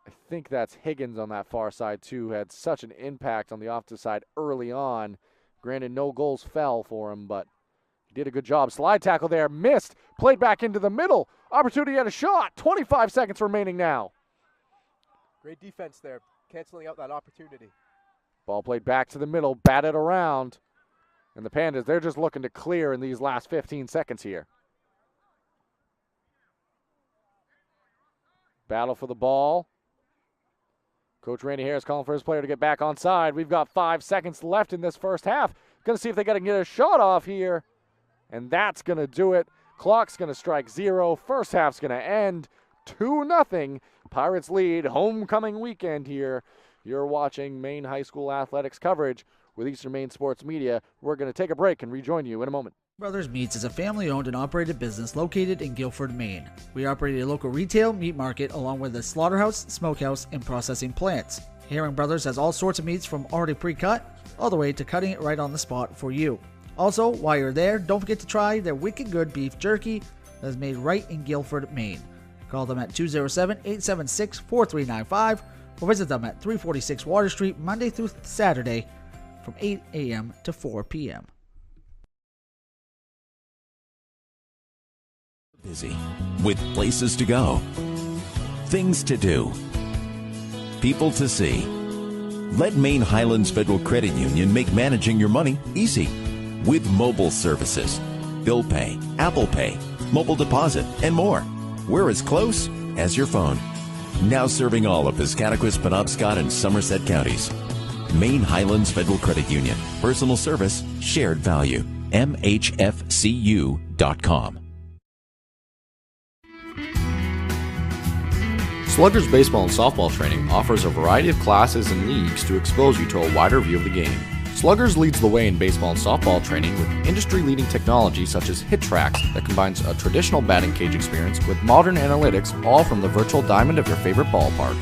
I think that's Higgins on that far side, too. Had such an impact on the offensive side early on. Granted, no goals fell for him, but he did a good job. Slide tackle there, missed. Played back into the middle. Opportunity at a shot. 25 seconds remaining now. Great defense there, canceling out that opportunity. Ball played back to the middle, batted around. And the Pandas, they're just looking to clear in these last 15 seconds here. Battle for the ball. Coach Randy Harris calling for his player to get back on side. We've got 5 seconds left in this first half. Going to see if they got to get a shot off here. And that's going to do it. Clock's going to strike 0. First half's going to end 2-0. Pirates lead. Homecoming weekend here. You're watching Maine High School athletics coverage with Eastern Maine Sports Media. We're going to take a break and rejoin you in a moment. Brothers Meats is a family-owned and operated business located in Guilford, Maine. We operate a local retail meat market along with a slaughterhouse, smokehouse, and processing plants. Herring Brothers has all sorts of meats from already pre-cut all the way to cutting it right on the spot for you. Also, while you're there, don't forget to try their wicked good beef jerky that is made right in Guilford, Maine. Call them at 207-876-4395 or visit them at 346 Water Street Monday through Saturday from 8 a.m. to 4 p.m. Busy with places to go, things to do, people to see. Let Maine Highlands Federal Credit Union make managing your money easy with mobile services, bill pay, Apple Pay, mobile deposit, and more. We're as close as your phone. Now serving all of Piscataquis, Penobscot, and Somerset counties. Maine Highlands Federal Credit Union. Personal service, shared value. MHFCU.com. Sluggers baseball and softball training offers a variety of classes and leagues to expose you to a wider view of the game. Sluggers leads the way in baseball and softball training with industry-leading technology such as Hit Tracks that combines a traditional batting cage experience with modern analytics, all from the virtual diamond of your favorite ballpark.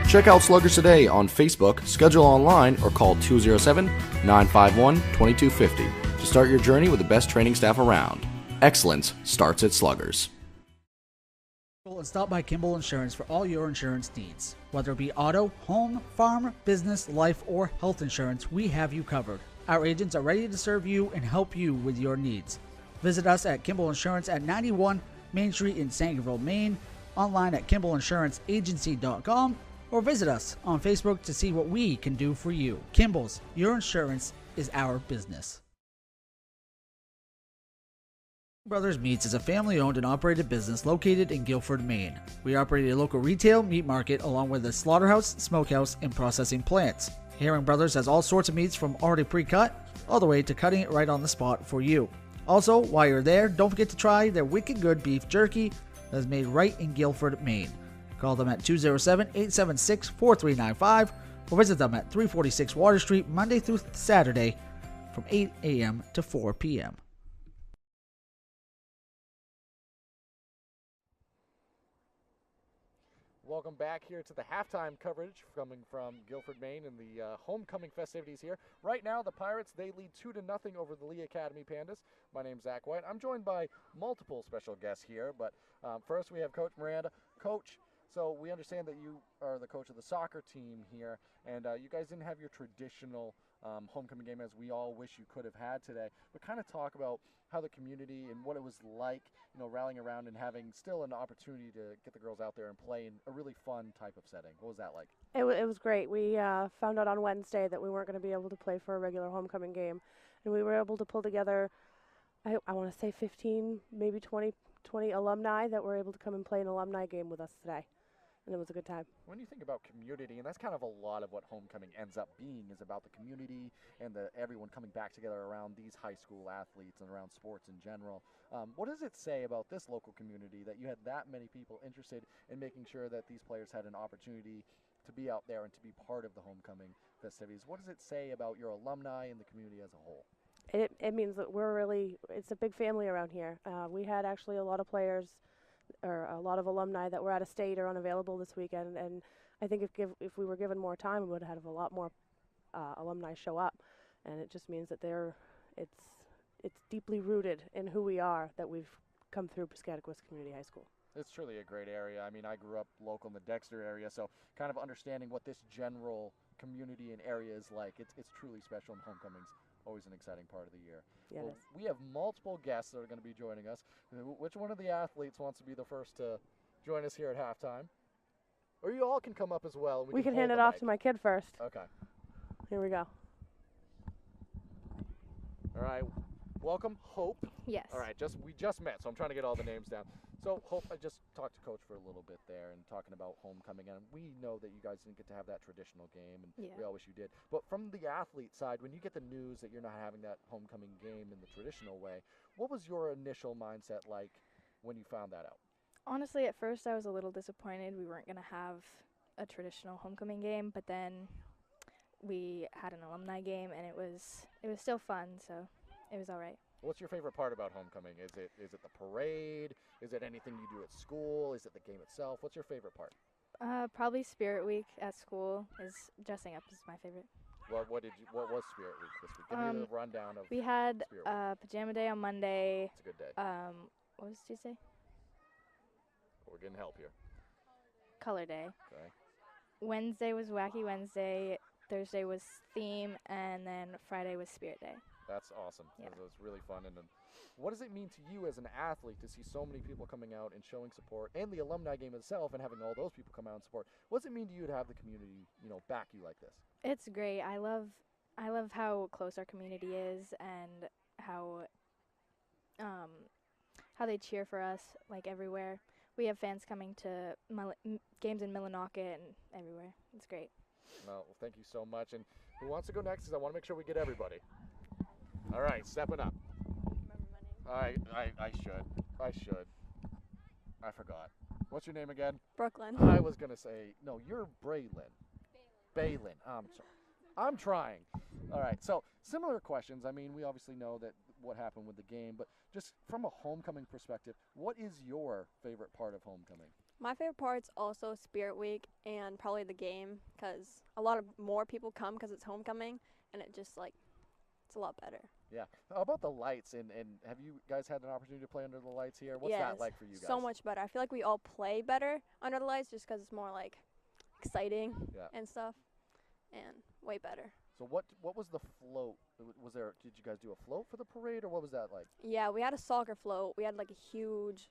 Check out Sluggers today on Facebook, schedule online, or call 207-951-2250 to start your journey with the best training staff around. Excellence starts at Sluggers. And stop by Kimball Insurance for all your insurance needs. Whether it be auto, home, farm, business, life, or health insurance, we have you covered. Our agents are ready to serve you and help you with your needs. Visit us at Kimball Insurance at 91 Main Street in Sangerville, Maine, online at KimballInsuranceAgency.com, or visit us on Facebook to see what we can do for you. Kimball's, your insurance is our business. Brothers Meats is a family-owned and operated business located in Guilford, Maine. We operate a local retail meat market along with a slaughterhouse, smokehouse, and processing plants. Herring Brothers has all sorts of meats from already pre-cut all the way to cutting it right on the spot for you. Also, while you're there, don't forget to try their wicked good beef jerky that is made right in Guilford, Maine. Call them at 207-876-4395 or visit them at 346 Water Street Monday through Saturday from 8 a.m. to 4 p.m. Welcome back here to the halftime coverage coming from Guilford, Maine, and the homecoming festivities here. Right now, the Pirates, they lead 2-0 over the Lee Academy Pandas. My name's Zach White. I'm joined by multiple special guests here, but first we have Coach Miranda. Coach, so we understand that you are the coach of the soccer team here, and you guys didn't have your traditional homecoming game as we all wish you could have had today, but kind of talk about how the community and what it was like, you know, rallying around and having still an opportunity to get the girls out there and play in a really fun type of setting. What was that like? It was great. We found out on Wednesday that we weren't going to be able to play for a regular homecoming game, and we were able to pull together, I want to say 15, maybe 20 alumni that were able to come and play an alumni game with us today. And it was a good time. When you think about community, and that's kind of a lot of what homecoming ends up being, is about the community and everyone coming back together around these high school athletes and around sports in general. What does it say about this local community that you had that many people interested in making sure that these players had an opportunity to be out there and to be part of the homecoming festivities? What does it say about your alumni and the community as a whole? It means that it's a big family around here. We had actually a lot of players or a lot of alumni that were out of state or unavailable this weekend. And I think if we were given more time, we would have a lot more alumni show up. And it just means that it's deeply rooted in who we are, that we've come through Piscataquis Community High School. It's truly a great area. I mean, I grew up local in the Dexter area, so kind of understanding what this general community and area is like, it's truly special, and homecoming's always an exciting part of the year. Yeah, Well, we have multiple guests that are going to be joining us. Which one of the athletes wants to be the first to join us here at halftime? Or you all can come up as well. And We can hold hand it the off mic. to my kid first. Okay. Here we go. All right. Welcome, Hope. Yes. All right. We just met, so I'm trying to get all the names down. So, Hope, I just talked to Coach for a little bit there and talking about homecoming, and we know that you guys didn't get to have that traditional game, and we all wish you did. But from the athlete side, when you get the news that you're not having that homecoming game in the traditional way, what was your initial mindset like when you found that out? Honestly, at first I was a little disappointed we weren't going to have a traditional homecoming game, but then we had an alumni game, and it was still fun, so it was all right. What's your favorite part about homecoming? Is it the parade? Is it anything you do at school? Is it the game itself? What's your favorite part? Probably Spirit Week at school. Dressing up is my favorite. What was Spirit Week this week? Give me the rundown of. We had Spirit Week. Pajama Day on Monday. It's a good day. What was Tuesday? We're getting help here. Color Day. Okay. Wednesday was Wacky Wednesday. Thursday was Theme, and then Friday was Spirit Day. That's awesome. Yeah. It was really fun. And what does it mean to you as an athlete to see so many people coming out and showing support, and the alumni game itself, and having all those people come out and support? What does it mean to you to have the community, back you like this? It's great. I love how close our community is, and how they cheer for us like everywhere. We have fans coming to games in Millinocket and everywhere. It's great. Well, thank you so much. And who wants to go next? Because I want to make sure we get everybody. All right, stepping up. All right, I should. I forgot. What's your name again? Brooklyn. I was going to say, no, you're Braylon. Balin. I'm sorry. I'm trying. All right, so similar questions. I mean, we obviously know that what happened with the game, but just from a homecoming perspective, what is your favorite part of homecoming? My favorite part's also Spirit Week and probably the game, because a lot of more people come because it's homecoming, and it just it's a lot better. Yeah. How about the lights? And have you guys had an opportunity to play under the lights here? What's that like for you guys? So much better. I feel like we all play better under the lights just because it's more exciting and stuff, and way better. So what was the float? Did you guys do a float for the parade, or what was that like? Yeah, we had a soccer float. We had a huge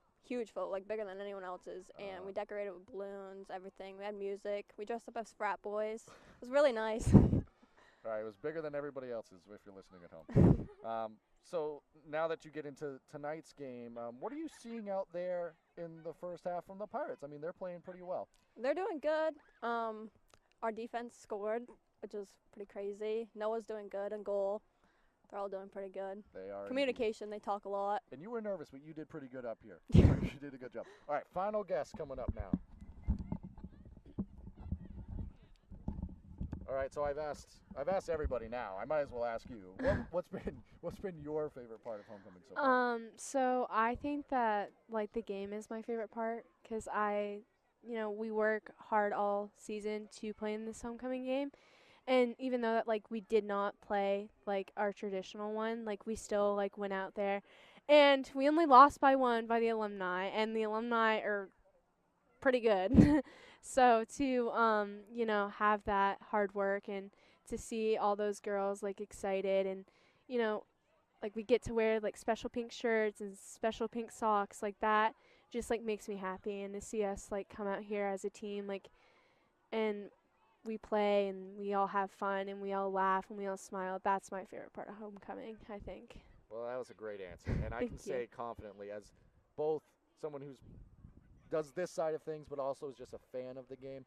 float, bigger than anyone else's, and we decorated with balloons, everything. We had music. We dressed up as frat boys. It was really nice. All right, it was bigger than everybody else's if you're listening at home. So now that you get into tonight's game, what are you seeing out there in the first half from the Pirates? I mean, they're playing pretty well. They're doing good. Our defense scored, which is pretty crazy. Noah's doing good in goal. They're all doing pretty good. They are. Communication, they talk a lot. And you were nervous, but you did pretty good up here. You did a good job. All right, final guest coming up now. All right, so I've asked everybody now. I might as well ask you. What's been your favorite part of homecoming so far? So I think that the game is my favorite part, because we work hard all season to play in this homecoming game, and even though that we did not play our traditional one, we still went out there, and we only lost by 1 by the alumni, and the alumni are pretty good. So to have that hard work and to see all those girls excited, and we get to wear special pink shirts and special pink socks, that just makes me happy, and to see us come out here as a team and we play and we all have fun and we all laugh and we all smile. That's my favorite part of homecoming, I think. Well, that was a great answer, and I can say confidently, as both someone who's does this side of things, but also is just a fan of the game.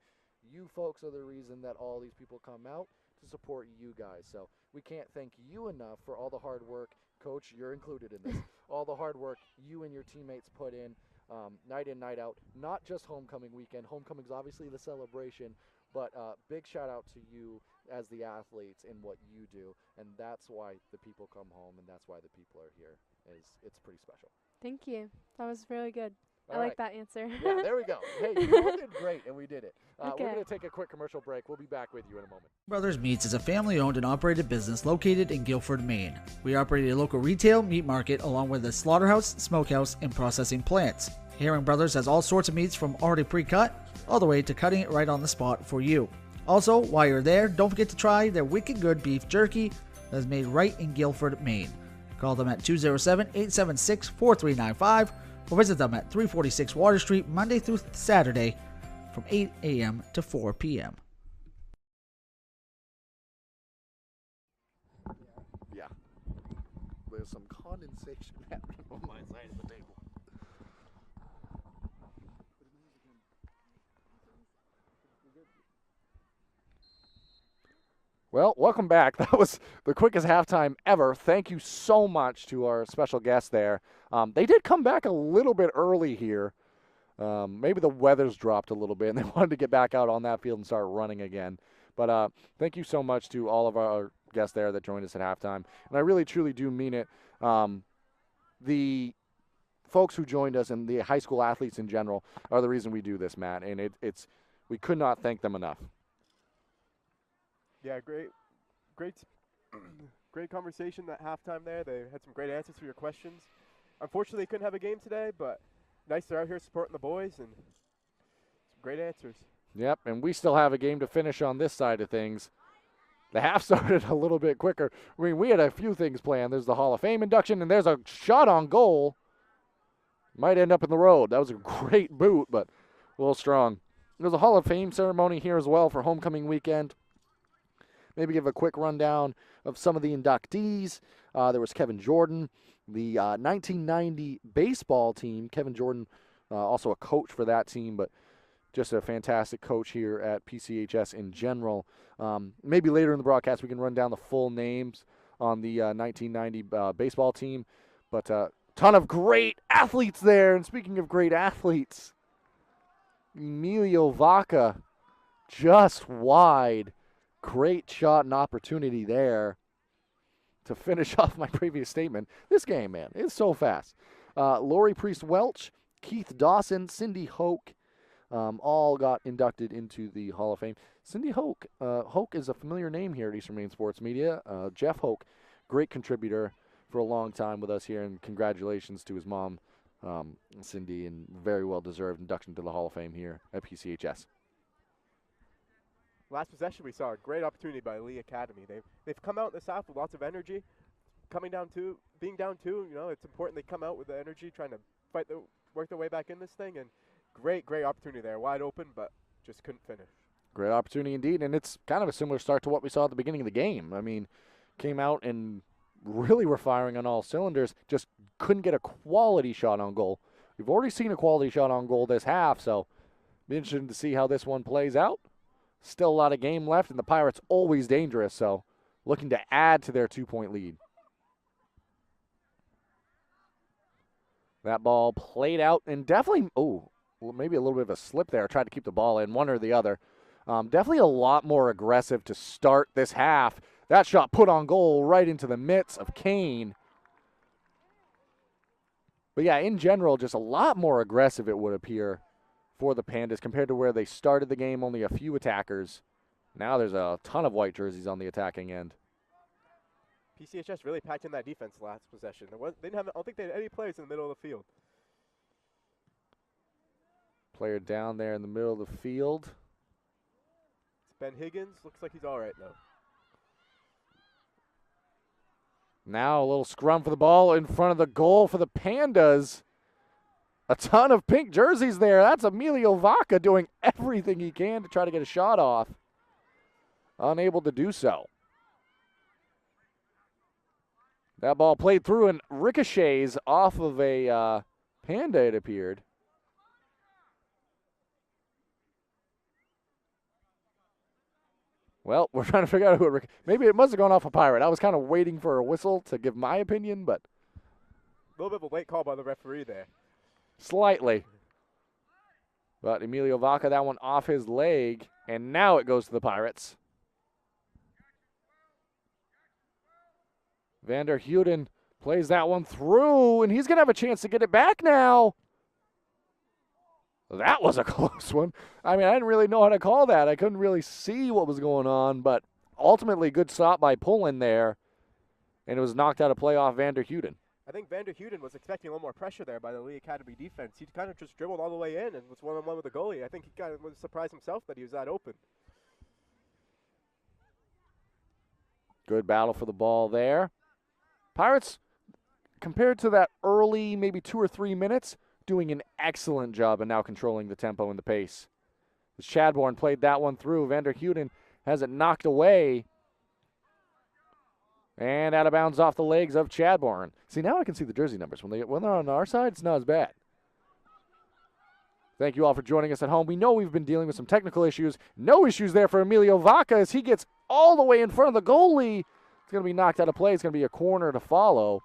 You folks are the reason that all these people come out to support you guys. So we can't thank you enough for all the hard work. Coach, you're included in this. All the hard work you and your teammates put in night out, not just homecoming weekend. Homecoming's obviously the celebration, but big shout out to you as the athletes in what you do. And that's why the people come home, and that's why the people are here. It's pretty special. Thank you. That was really good. I like that answer. Yeah, there we go. Hey, you all did great, and we did it. Okay. We're going to take a quick commercial break. We'll be back with you in a moment. Brothers Meats is a family-owned and operated business located in Guilford, Maine. We operate a local retail meat market along with a slaughterhouse, smokehouse, and processing plants. Herring Brothers has all sorts of meats from already pre-cut all the way to cutting it right on the spot for you. Also, while you're there, don't forget to try their wicked good beef jerky that is made right in Guilford, Maine. Call them at 207-876-4395 or visit them at 346 Water Street Monday through Saturday from 8 a.m. to 4 p.m. Yeah. There's some condensation happening on my side of the table. Well, welcome back. That was the quickest halftime ever. Thank you so much to our special guests there. They did come back a little bit early here. Maybe the weather's dropped a little bit, and they wanted to get back out on that field and start running again. But thank you so much to all of our guests there that joined us at halftime. And I really, truly do mean it. The folks who joined us and the high school athletes in general are the reason we do this, Matt. And we could not thank them enough. Yeah, great conversation at halftime there. They had some great answers for your questions. Unfortunately, they couldn't have a game today, but nice they're out here supporting the boys and some great answers. Yep, and we still have a game to finish on this side of things. The half started a little bit quicker. I mean, we had a few things planned. There's the Hall of Fame induction, and there's a shot on goal. Might end up in the road. That was a great boot, but a little strong. There's a Hall of Fame ceremony here as well for homecoming weekend. Maybe give a quick rundown of some of the inductees. There was Kevin Jordan, the 1990 baseball team. Kevin Jordan, also a coach for that team, but just a fantastic coach here at PCHS in general. Maybe later in the broadcast we can run down the full names on the 1990 baseball team. But a ton of great athletes there. And speaking of great athletes, Emilio Vaca just wide. Great shot and opportunity there to finish off my previous statement. This game, man, it's so fast. Lori Priest-Welch, Keith Dawson, Cindy Hoke, all got inducted into the Hall of Fame. Cindy Hoke, Hoke is a familiar name here at Eastern Maine Sports Media. Jeff Hoke, great contributor for a long time with us here, and congratulations to his mom, Cindy, and very well-deserved induction to the Hall of Fame here at PCHS. Last possession, we saw a great opportunity by Lee Academy. They've come out in this half with lots of energy. Being down two, it's important they come out with the energy, trying to work their way back in this thing. And great opportunity there, wide open, but just couldn't finish. Great opportunity indeed, and it's kind of a similar start to what we saw at the beginning of the game. I mean, came out and really were firing on all cylinders, just couldn't get a quality shot on goal. We've already seen a quality shot on goal this half, so be interesting to see how this one plays out. Still a lot of game left, and the Pirates always dangerous, so looking to add to their 2-point lead. That ball played out, and definitely, maybe a little bit of a slip there. Tried to keep the ball in, one or the other. Definitely a lot more aggressive to start this half. That shot put on goal right into the mitts of Kane. But yeah, in general, just a lot more aggressive, it would appear, for the Pandas compared to where they started the game, only a few attackers. Now there's a ton of white jerseys on the attacking end. PCHS really packed in that defense last possession. I don't think they had any players in the middle of the field. Player down there in the middle of the field. It's Ben Higgins. Looks like he's all right, though. Now a little scrum for the ball in front of the goal for the Pandas. A ton of pink jerseys there. That's Emilio Vaca doing everything he can to try to get a shot off. Unable to do so. That ball played through and ricochets off of a Panda, it appeared. Well, we're trying to figure out who maybe it must have gone off a Pirate. I was kind of waiting for a whistle to give my opinion, but a little bit of a late call by the referee there. Slightly. But Emilio Vaca, that one off his leg, and now it goes to the Pirates. Vander Huden plays that one through, and he's going to have a chance to get it back now. That was a close one. I mean, I didn't really know how to call that. I couldn't really see what was going on, but ultimately good stop by Pullen there, and it was knocked out of play off Vander Huden. I think Vander Huden was expecting a little more pressure there by the Lee Academy defense. He kind of just dribbled all the way in and was one-on-one with the goalie. I think he kind of was surprised himself that he was that open. Good battle for the ball there. Pirates, compared to that early, maybe 2 or 3 minutes, doing an excellent job and now controlling the tempo and the pace. As Chadbourne played that one through, Vander Huden has it knocked away. And out of bounds off the legs of Chadbourne. See, now I can see the jersey numbers. When they're on our side, it's not as bad. Thank you all for joining us at home. We know we've been dealing with some technical issues. No issues there for Emilio Vaca as he gets all the way in front of the goalie. It's going to be knocked out of play. It's going to be a corner to follow.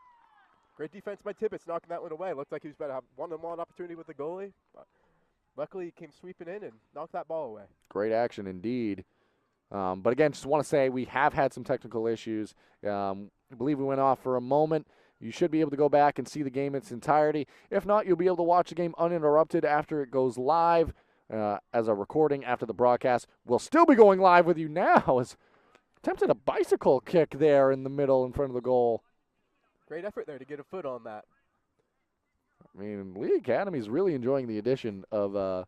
Great defense by Tibbetts, knocking that one away. Looked like he was about to have one-on-one opportunity with the goalie. But luckily, he came sweeping in and knocked that ball away. Great action indeed. But again, just want to say we have had some technical issues. I believe we went off for a moment. You should be able to go back and see the game in its entirety. If not, you'll be able to watch the game uninterrupted after it goes live as a recording after the broadcast. We'll still be going live with you now as attempted a bicycle kick there in the middle in front of the goal. Great effort there to get a foot on that. I mean, Lee Academy is really enjoying the addition of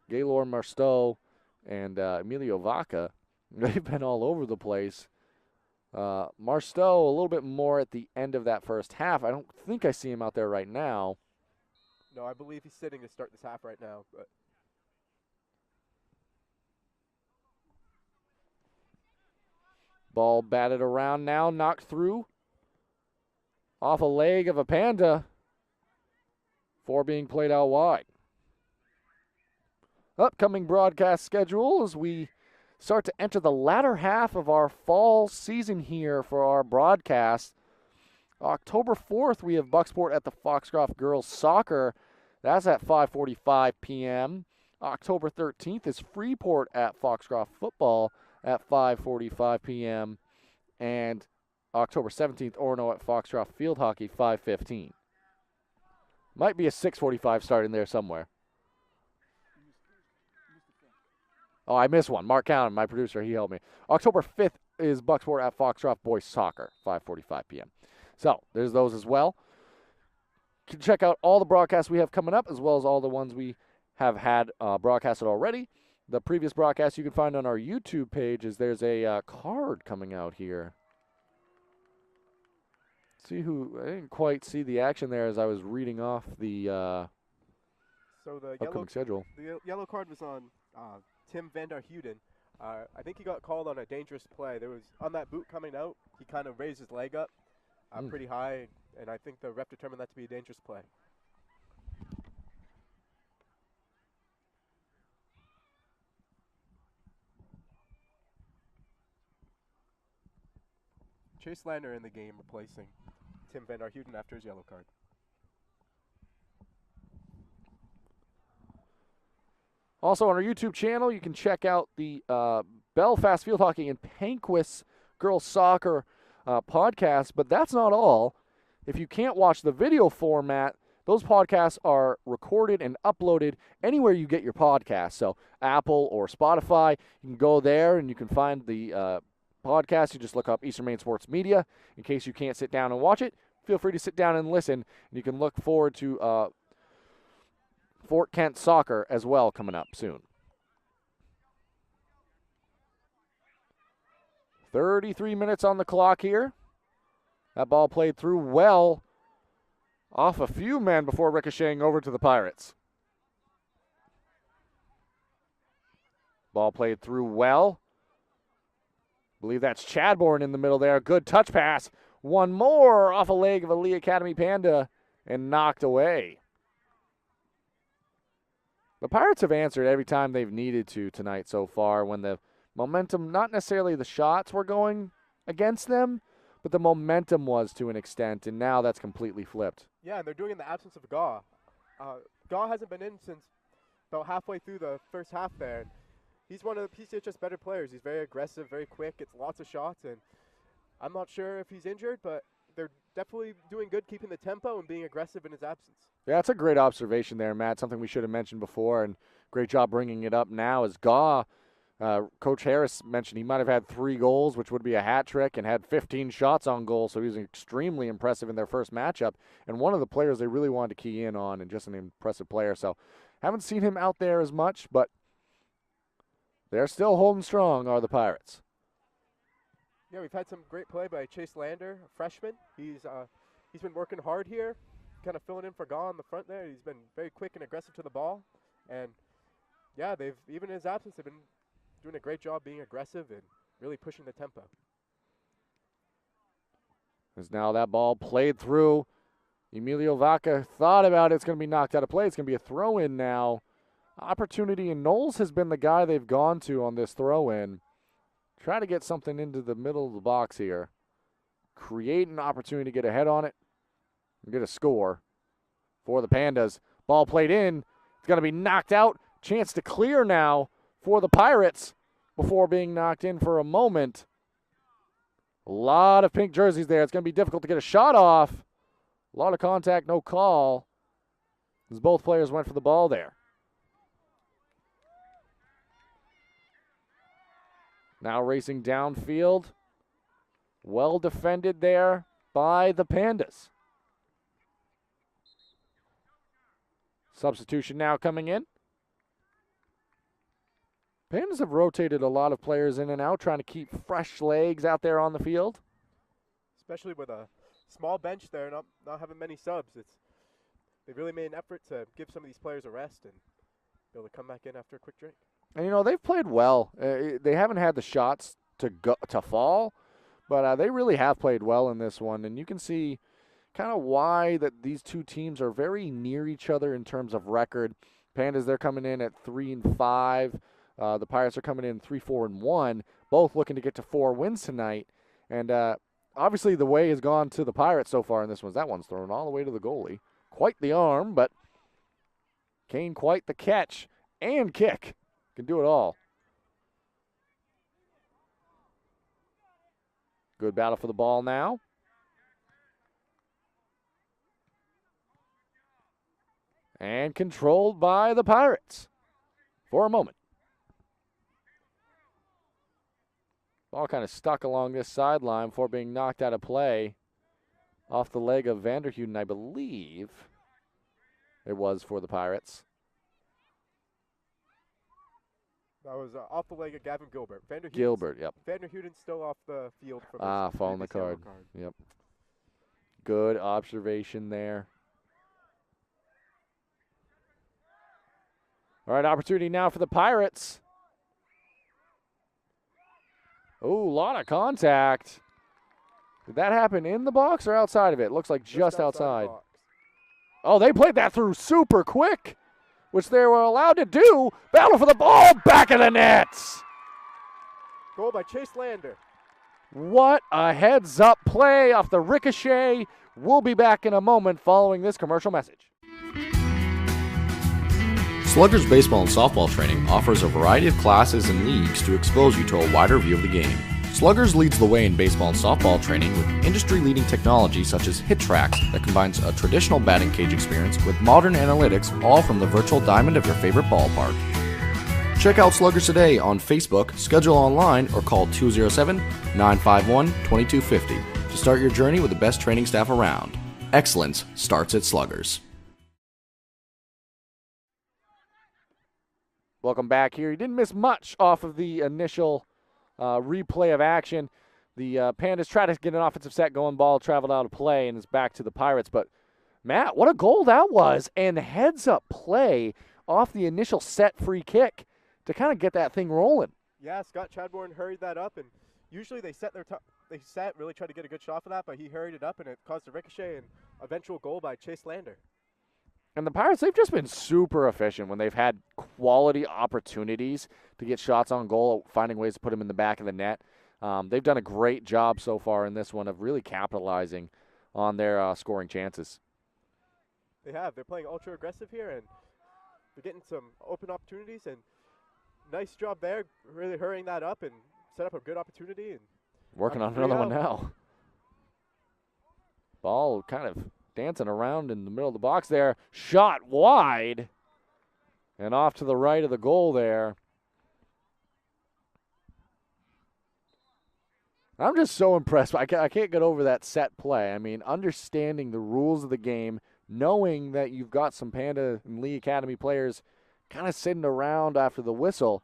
Gaylor Marsteau and Emilio Vaca. They've been all over the place. Marsteau a little bit more at the end of that first half. I don't think I see him out there right now. No, I believe he's sitting to start this half right now. But ball batted around now, knocked through. Off a leg of a Panda. 4 being played out wide. Upcoming broadcast schedule as we start to enter the latter half of our fall season here for our broadcast. October 4th, we have Bucksport at the Foxcroft Girls Soccer. That's at 5:45 p.m. October 13th is Freeport at Foxcroft Football at 5:45 p.m. And October 17th, Orono at Foxcroft Field Hockey, 5:15. Might be a 6:45 start in there somewhere. Oh, I missed one. Mark Cowan, my producer, he helped me. October 5th is Bucksport at Foxcroft Boys Soccer, 5:45 p.m. So there's those as well. You can check out all the broadcasts we have coming up, as well as all the ones we have had broadcasted already. The previous broadcast you can find on our YouTube page is there's a card coming out here. I didn't quite see the action there as I was reading off the upcoming schedule. The yellow card was on Tim Vander Huden. I think he got called on a dangerous play. There was, on that boot coming out, he kind of raised his leg up pretty high, and I think the ref determined that to be a dangerous play. Chase Lander in the game replacing Tim Vander Huden after his yellow card. Also on our YouTube channel, you can check out the Belfast Field Hockey and Panquist Girls Soccer podcast, but that's not all. If you can't watch the video format, those podcasts are recorded and uploaded anywhere you get your podcasts. So Apple or Spotify, you can go there and you can find the podcast. You just look up Eastern Maine Sports Media. In case you can't sit down and watch it, feel free to sit down and listen. And you can look forward to Fort Kent Soccer as well coming up soon. 33 minutes on the clock here. That ball played through well off a few men before ricocheting over to the Pirates. Ball played through well. I believe that's Chadbourne in the middle there. Good touch pass. One more off a leg of a Lee Academy Panda and knocked away. The Pirates have answered every time they've needed to tonight so far when the momentum, not necessarily the shots were going against them, but the momentum was to an extent, and now that's completely flipped. Yeah, and they're doing it in the absence of Gaw. Gaw hasn't been in since about halfway through the first half there. He's one of the PCHS better players. He's very aggressive, very quick, gets lots of shots, and I'm not sure if he's injured, but they're definitely doing good, keeping the tempo and being aggressive in his absence. Yeah, that's a great observation there, Matt. Something we should have mentioned before, and great job bringing it up now. As Coach Harris mentioned, he might have had 3 goals, which would be a hat trick, and had 15 shots on goal, so he was extremely impressive in their first matchup, and one of the players they really wanted to key in on, and just an impressive player. So haven't seen him out there as much, but they're still holding strong, are the Pirates. Yeah, we've had some great play by Chase Lander, a freshman. He's been working hard here, kind of filling in for Gaw in the front there. He's been very quick and aggressive to the ball, and yeah, even in his absence, they've been doing a great job being aggressive and really pushing the tempo. As now that ball played through, Emilio Vaca thought about it. It's going to be knocked out of play. It's going to be a throw-in now. Opportunity, and Knowles has been the guy they've gone to on this throw-in. Try to get something into the middle of the box here. Create an opportunity to get ahead on it and get a score for the Pandas. Ball played in. It's going to be knocked out. Chance to clear now for the Pirates before being knocked in for a moment. A lot of pink jerseys there. It's going to be difficult to get a shot off. A lot of contact, no call, as both players went for the ball there. Now racing downfield. Well defended there by the Pandas. Substitution now coming in. Pandas have rotated a lot of players in and out, trying to keep fresh legs out there on the field. Especially with a small bench there, not having many subs. They really made an effort to give some of these players a rest and be able to come back in after a quick drink. And, they've played well. They haven't had the shots to fall, but they really have played well in this one. And you can see kind of why that these two teams are very near each other in terms of record. Pandas, they're coming in at 3-5. The Pirates are coming in 3-4-1, both looking to get to 4 wins tonight. And obviously the way has gone to the Pirates so far in this one. That one's thrown all the way to the goalie. Quite the arm, but Kane quite the catch and kick. Can do it all. Good battle for the ball now. And controlled by the Pirates for a moment. Ball kind of stuck along this sideline before being knocked out of play off the leg of Vanderhuden, I believe it was for the Pirates. That was off the leg of Gavin Gilbert. Gilbert, yep. Vanderhuden's still off the field for following the card. Yep. Good observation there. All right, opportunity now for the Pirates. Oh, a lot of contact. Did that happen in the box or outside of it? Looks like just outside. Oh, they played that through super quick, which they were allowed to do. Battle for the ball, back of the nets. Goal by Chase Lander. What a heads-up play off the ricochet. We'll be back in a moment following this commercial message. Sluggers Baseball and Softball Training offers a variety of classes and leagues to expose you to a wider view of the game. Sluggers leads the way in baseball and softball training with industry-leading technology such as Hit Tracks that combines a traditional batting cage experience with modern analytics, all from the virtual diamond of your favorite ballpark. Check out Sluggers today on Facebook, schedule online, or call 207-951-2250 to start your journey with the best training staff around. Excellence starts at Sluggers. Welcome back here. You didn't miss much off of the initial replay of action. The Pandas try to get an offensive set going. Ball traveled out of play, and it's back to the Pirates. But, Matt, what a goal that was. And heads-up play off the initial set free kick to kind of get that thing rolling. Yeah, Scott Chadbourne hurried that up, and usually they really tried to get a good shot for that, but he hurried it up, and it caused a ricochet and eventual goal by Chase Lander. And the Pirates, they've just been super efficient when they've had quality opportunities to get shots on goal, finding ways to put them in the back of the net. They've done a great job so far in this one of really capitalizing on their scoring chances. They have. They're playing ultra aggressive here, and they're getting some open opportunities, and nice job there, really hurrying that up and set up a good opportunity. And working on another one now. Ball kind of dancing around in the middle of the box there. Shot wide and off to the right of the goal there. I'm just so impressed. I can't get over that set play. I mean, understanding the rules of the game, knowing that you've got some Panda and Lee Academy players kind of sitting around after the whistle,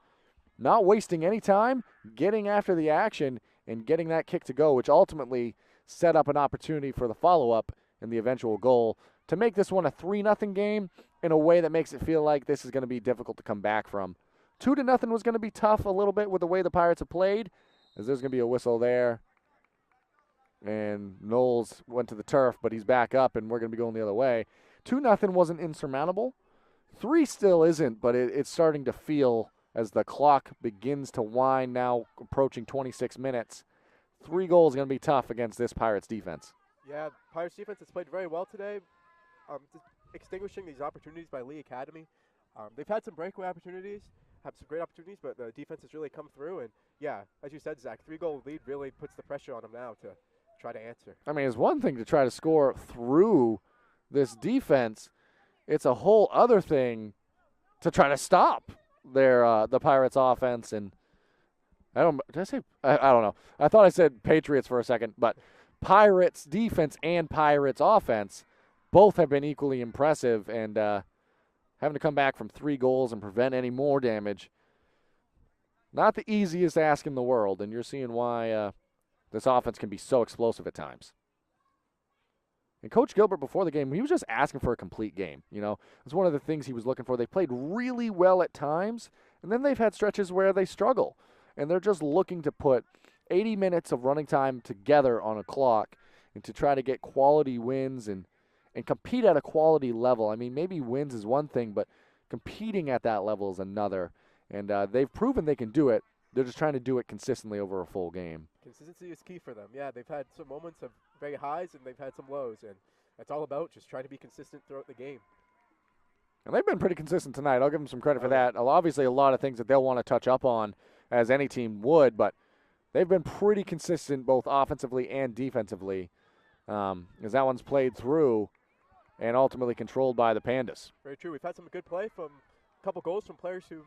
not wasting any time, getting after the action and getting that kick to go, which ultimately set up an opportunity for the follow-up and the eventual goal to make this one a 3-0 game in a way that makes it feel like this is going to be difficult to come back from. 2-0 was going to be tough a little bit with the way the Pirates have played, as there's going to be a whistle there. And Knowles went to the turf, but he's back up, and we're going to be going the other way. 2-0 wasn't insurmountable. 3 still isn't, but it's starting to feel as the clock begins to wind, now approaching 26 minutes. 3 goals going to be tough against this Pirates defense. Yeah, Pirates defense has played very well today, extinguishing these opportunities by Lee Academy. They've had some breakaway opportunities, have some great opportunities, but the defense has really come through. And, yeah, as you said, Zach, 3-goal lead really puts the pressure on them now to try to answer. I mean, it's one thing to try to score through this defense. It's a whole other thing to try to stop the Pirates offense. And I don't know. I thought I said Patriots for a second, but Pirates defense and Pirates offense both have been equally impressive, and having to come back from 3 goals and prevent any more damage, not the easiest ask in the world, and you're seeing why this offense can be so explosive at times. And Coach Gilbert, before the game, he was just asking for a complete game. You know, it's one of the things he was looking for. They played really well at times, and then they've had stretches where they struggle, and they're just looking to put 80 minutes of running time together on a clock and to try to get quality wins and compete at a quality level. I mean, maybe wins is one thing, but competing at that level is another. And they've proven they can do it. They're just trying to do it consistently over a full game. Consistency is key for them. Yeah, they've had some moments of very highs and they've had some lows, and that's all about just trying to be consistent throughout the game. And they've been pretty consistent tonight. I'll give them some credit for that. Obviously, a lot of things that they'll want to touch up on, as any team would, but they've been pretty consistent both offensively and defensively, as that one's played through and ultimately controlled by the Pandas. Very true. We've had some good play from a couple goals from players who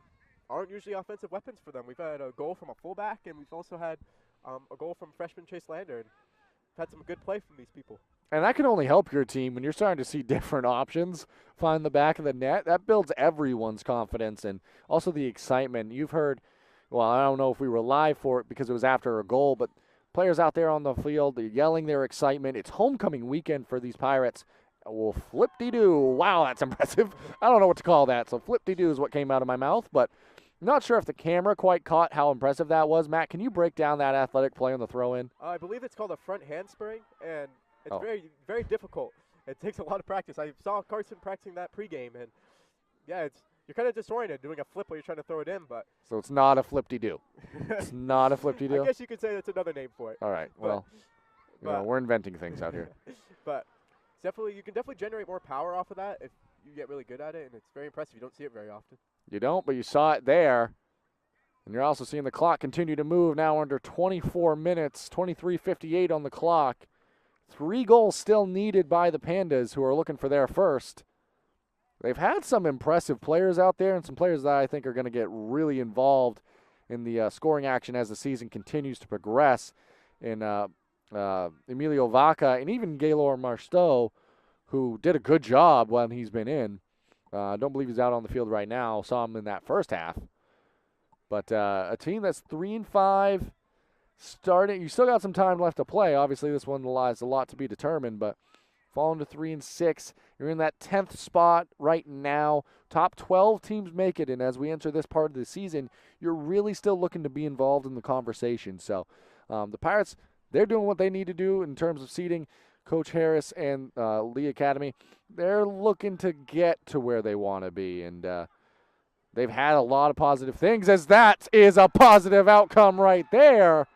aren't usually offensive weapons for them. We've had a goal from a fullback, and we've also had a goal from freshman Chase Lander. And we've had some good play from these people. And that can only help your team when you're starting to see different options find the back of the net. That builds everyone's confidence and also the excitement. You've heard, well, I don't know if we were live for it because it was after a goal, but players out there on the field, they're yelling their excitement. It's homecoming weekend for these Pirates. Well, flip-de-doo. Wow, that's impressive. I don't know what to call that. So flip-de-doo is what came out of my mouth, but not sure if the camera quite caught how impressive that was. Matt, can you break down that athletic play on the throw-in? I believe it's called a front handspring, and it's very, very difficult. It takes a lot of practice. I saw Carson practicing that pregame, and, yeah, you're kind of disoriented doing a flip while you're trying to throw it in. But so it's not a flip-de-doo. It's not a flip-de-doo? I guess you could say that's another name for it. All right. Well, we're inventing things out here. But you can definitely generate more power off of that if you get really good at it, and it's very impressive. You don't see it very often. You don't, but you saw it there. And you're also seeing the clock continue to move now under 24 minutes, 23:58 on the clock. 3 goals still needed by the Pandas, who are looking for their first. They've had some impressive players out there and some players that I think are going to get really involved in the scoring action as the season continues to progress. In Emilio Vaca and even Gaylor Marsteau, who did a good job when he's been in. I don't believe he's out on the field right now. Saw him in that first half. But a team that's 3-5, starting. You still got some time left to play. Obviously, this one lies a lot to be determined, but falling to 3-6, you're in that 10th spot right now. Top 12 teams make it, and as we enter this part of the season, you're really still looking to be involved in the conversation. So the Pirates, they're doing what they need to do in terms of seeding. Coach Harris and Lee Academy, they're looking to get to where they want to be, and they've had a lot of positive things, as that is a positive outcome right there.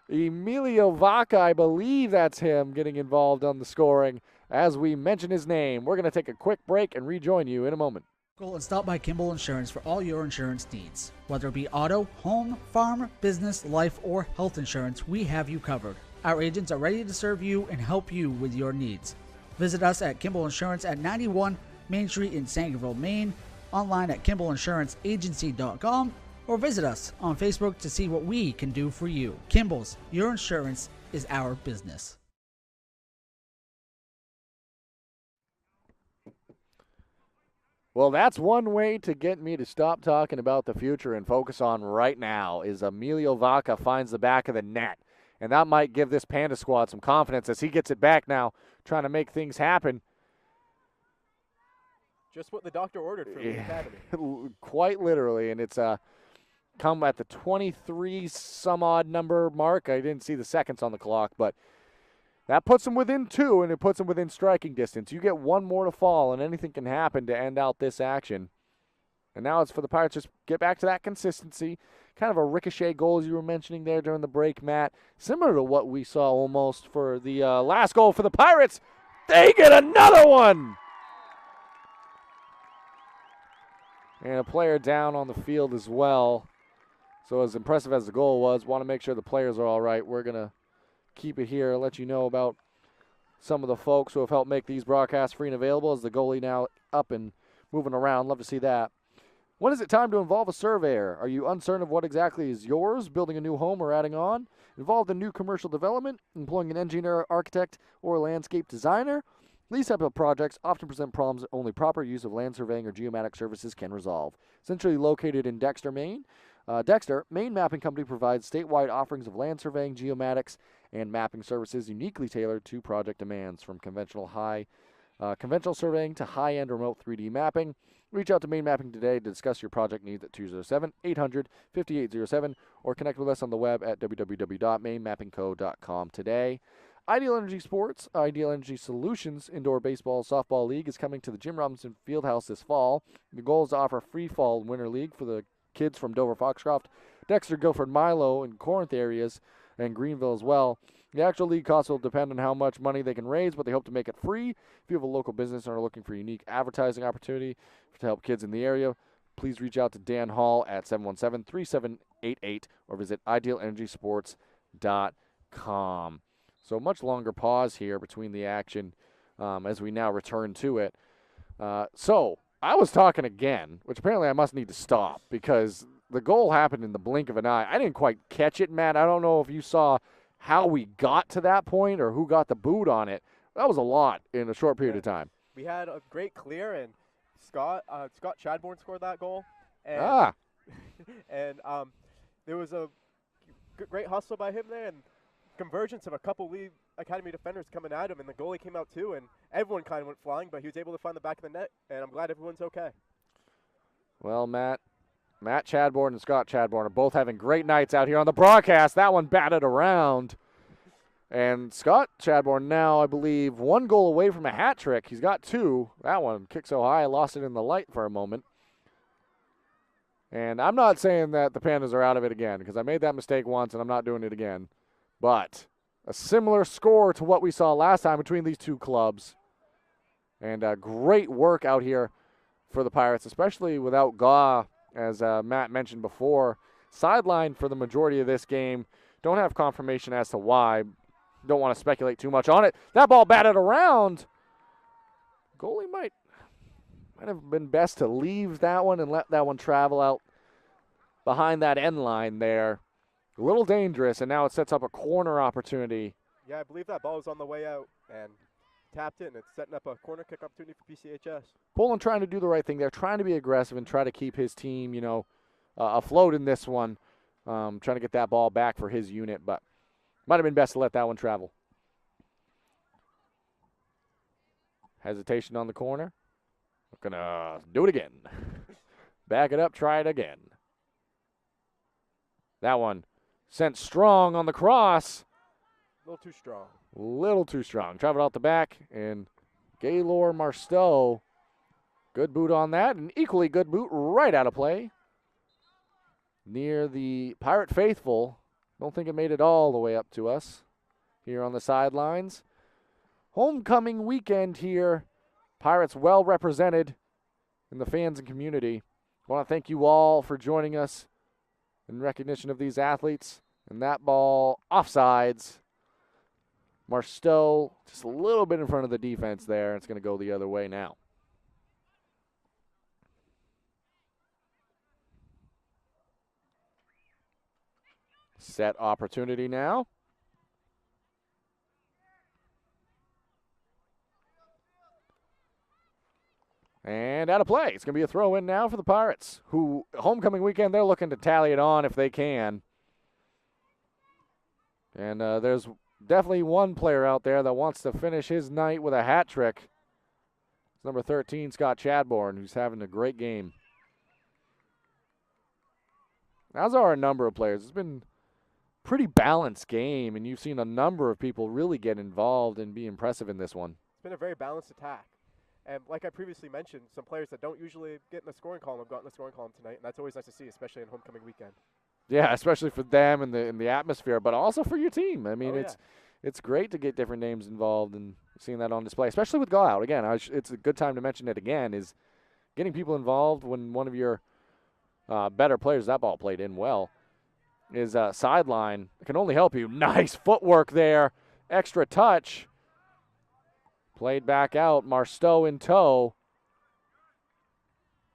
Emilio Vaca, I believe that's him getting involved on the scoring as we mention his name. We're going to take a quick break and rejoin you in a moment. Go and stop by Kimball Insurance for all your insurance needs. Whether it be auto, home, farm, business, life, or health insurance, we have you covered. Our agents are ready to serve you and help you with your needs. Visit us at Kimball Insurance at 91 Main Street in Sangerville, Maine, online at KimballInsuranceAgency.com, or visit us on Facebook to see what we can do for you. Kimball's, your insurance is our business. Well, that's one way to get me to stop talking about the future and focus on right now is Emilio Vaca finds the back of the net. And that might give this Panda squad some confidence as he gets it back now, trying to make things happen. Just what the doctor ordered for the academy. Quite literally, and it's come at the 23 some odd number mark. I didn't see the seconds on the clock, but that puts him within 2, and it puts him within striking distance. You get one more to fall, and anything can happen to end out this action. And now it's for the Pirates just get back to that consistency. Kind of a ricochet goal, as you were mentioning there during the break, Matt. Similar to what we saw almost for the last goal for the Pirates. They get another one! And a player down on the field as well. So as impressive as the goal was, want to make sure the players are all right. We're going to keep it here, let you know about some of the folks who have helped make these broadcasts free and available as the goalie now up and moving around. Love to see that. When is it time to involve a surveyor? Are you uncertain of what exactly is yours, building a new home or adding on? Involved in new commercial development, employing an engineer, architect, or a landscape designer? These type of projects often present problems that only proper use of land surveying or geomatic services can resolve. Centrally located in Dexter, Maine, Maine Mapping Company provides statewide offerings of land surveying, geomatics, and mapping services uniquely tailored to project demands, from conventional surveying to high-end remote 3D mapping. Reach out to Maine Mapping today to discuss your project needs at 207-800-5807 or connect with us on the web at www.mainemappingco.com today. Ideal Energy Sports, Ideal Energy Solutions Indoor Baseball Softball League is coming to the Jim Robinson Fieldhouse this fall. The goal is to offer a free fall and winter league for the kids from Dover, Foxcroft, Dexter, Guilford, Milo, and Corinth areas, and Greenville as well. The actual league costs will depend on how much money they can raise, but they hope to make it free. If you have a local business and are looking for a unique advertising opportunity to help kids in the area, please reach out to Dan Hall at 717-3788 or visit idealenergysports.com. So much longer pause here between the action as we now return to it. So I was talking again, which apparently I must need to stop because the goal happened in the blink of an eye. I didn't quite catch it, Matt. I don't know if you saw how we got to that point or who got the boot on it. That was a lot in a short period of time. We had a great clear, and Scott Chadbourne scored that goal. And, and there was a great hustle by him there, and convergence of a couple lead academy defenders coming at him, and the goalie came out too, and everyone kind of went flying, but he was able to find the back of the net, and I'm glad everyone's okay. Well, Matt Chadbourne and Scott Chadbourne are both having great nights out here on the broadcast. That one batted around. And Scott Chadbourne now, I believe, 1 goal away from a hat trick. He's got 2. That one kicked so high, I lost it in the light for a moment. And I'm not saying that the Pandas are out of it again, because I made that mistake once and I'm not doing it again. But a similar score to what we saw last time between these two clubs. And great work out here for the Pirates, especially without Gaw, as Matt mentioned before. Sidelined for the majority of this game. Don't have confirmation as to why. Don't want to speculate too much on it. That ball batted around. Goalie might have been best to leave that one and let that one travel out behind that end line there. A little dangerous, and now it sets up a corner opportunity. Yeah, I believe that ball was on the way out and tapped it, and it's setting up a corner kick opportunity for PCHS. Poland trying to do the right thing. They're trying to be aggressive and try to keep his team, afloat in this one. Trying to get that ball back for his unit, but might have been best to let that one travel. Hesitation on the corner. We're going to do it again. Back it up, try it again. That one sent strong on the cross. A little too strong. Little too strong. Traveled out the back, and Gaylor Marsteau, good boot on that, and equally good boot right out of play. Near the Pirate faithful. Don't think it made it all the way up to us here on the sidelines. Homecoming weekend here. Pirates well represented in the fans and community. I want to thank you all for joining us in recognition of these athletes. And that ball offsides. Marsteau just a little bit in front of the defense there. It's going to go the other way now. Set opportunity now. And out of play. It's going to be a throw in now for the Pirates, who homecoming weekend, they're looking to tally it on if they can. And there's definitely one player out there that wants to finish his night with a hat trick. It's number 13, Scott Chadbourne, who's having a great game. As are a number of players. It's been a pretty balanced game, and you've seen a number of people really get involved and be impressive in this one. It's been a very balanced attack. And like I previously mentioned, some players that don't usually get in the scoring column have gotten in the scoring column tonight, and that's always nice to see, especially in homecoming weekend. Yeah, especially for them and the atmosphere, but also for your team. I mean, it's great to get different names involved and seeing that on display, especially with Go Out. Again, it's a good time to mention it again, is getting people involved when one of your better players, that ball played in well, is sideline. It can only help you. Nice footwork there. Extra touch. Played back out. Marsteau in tow.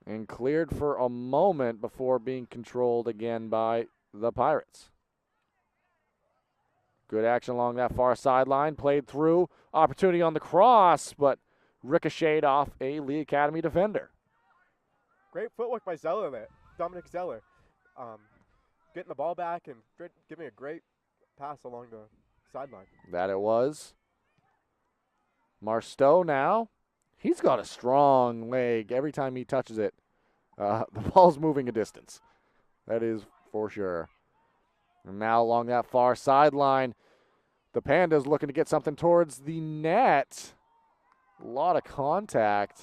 And cleared for a moment before being controlled again by the Pirates. Good action along that far sideline. Played through. Opportunity on the cross, but ricocheted off a Lee Academy defender. Great footwork by Zeller there. Dominic Zeller. Getting the ball back and giving a great pass along the sideline. That it was. Marsteau now. He's got a strong leg every time he touches it. The ball's moving a distance. That is for sure. And now along that far sideline, the Pandas looking to get something towards the net. A lot of contact.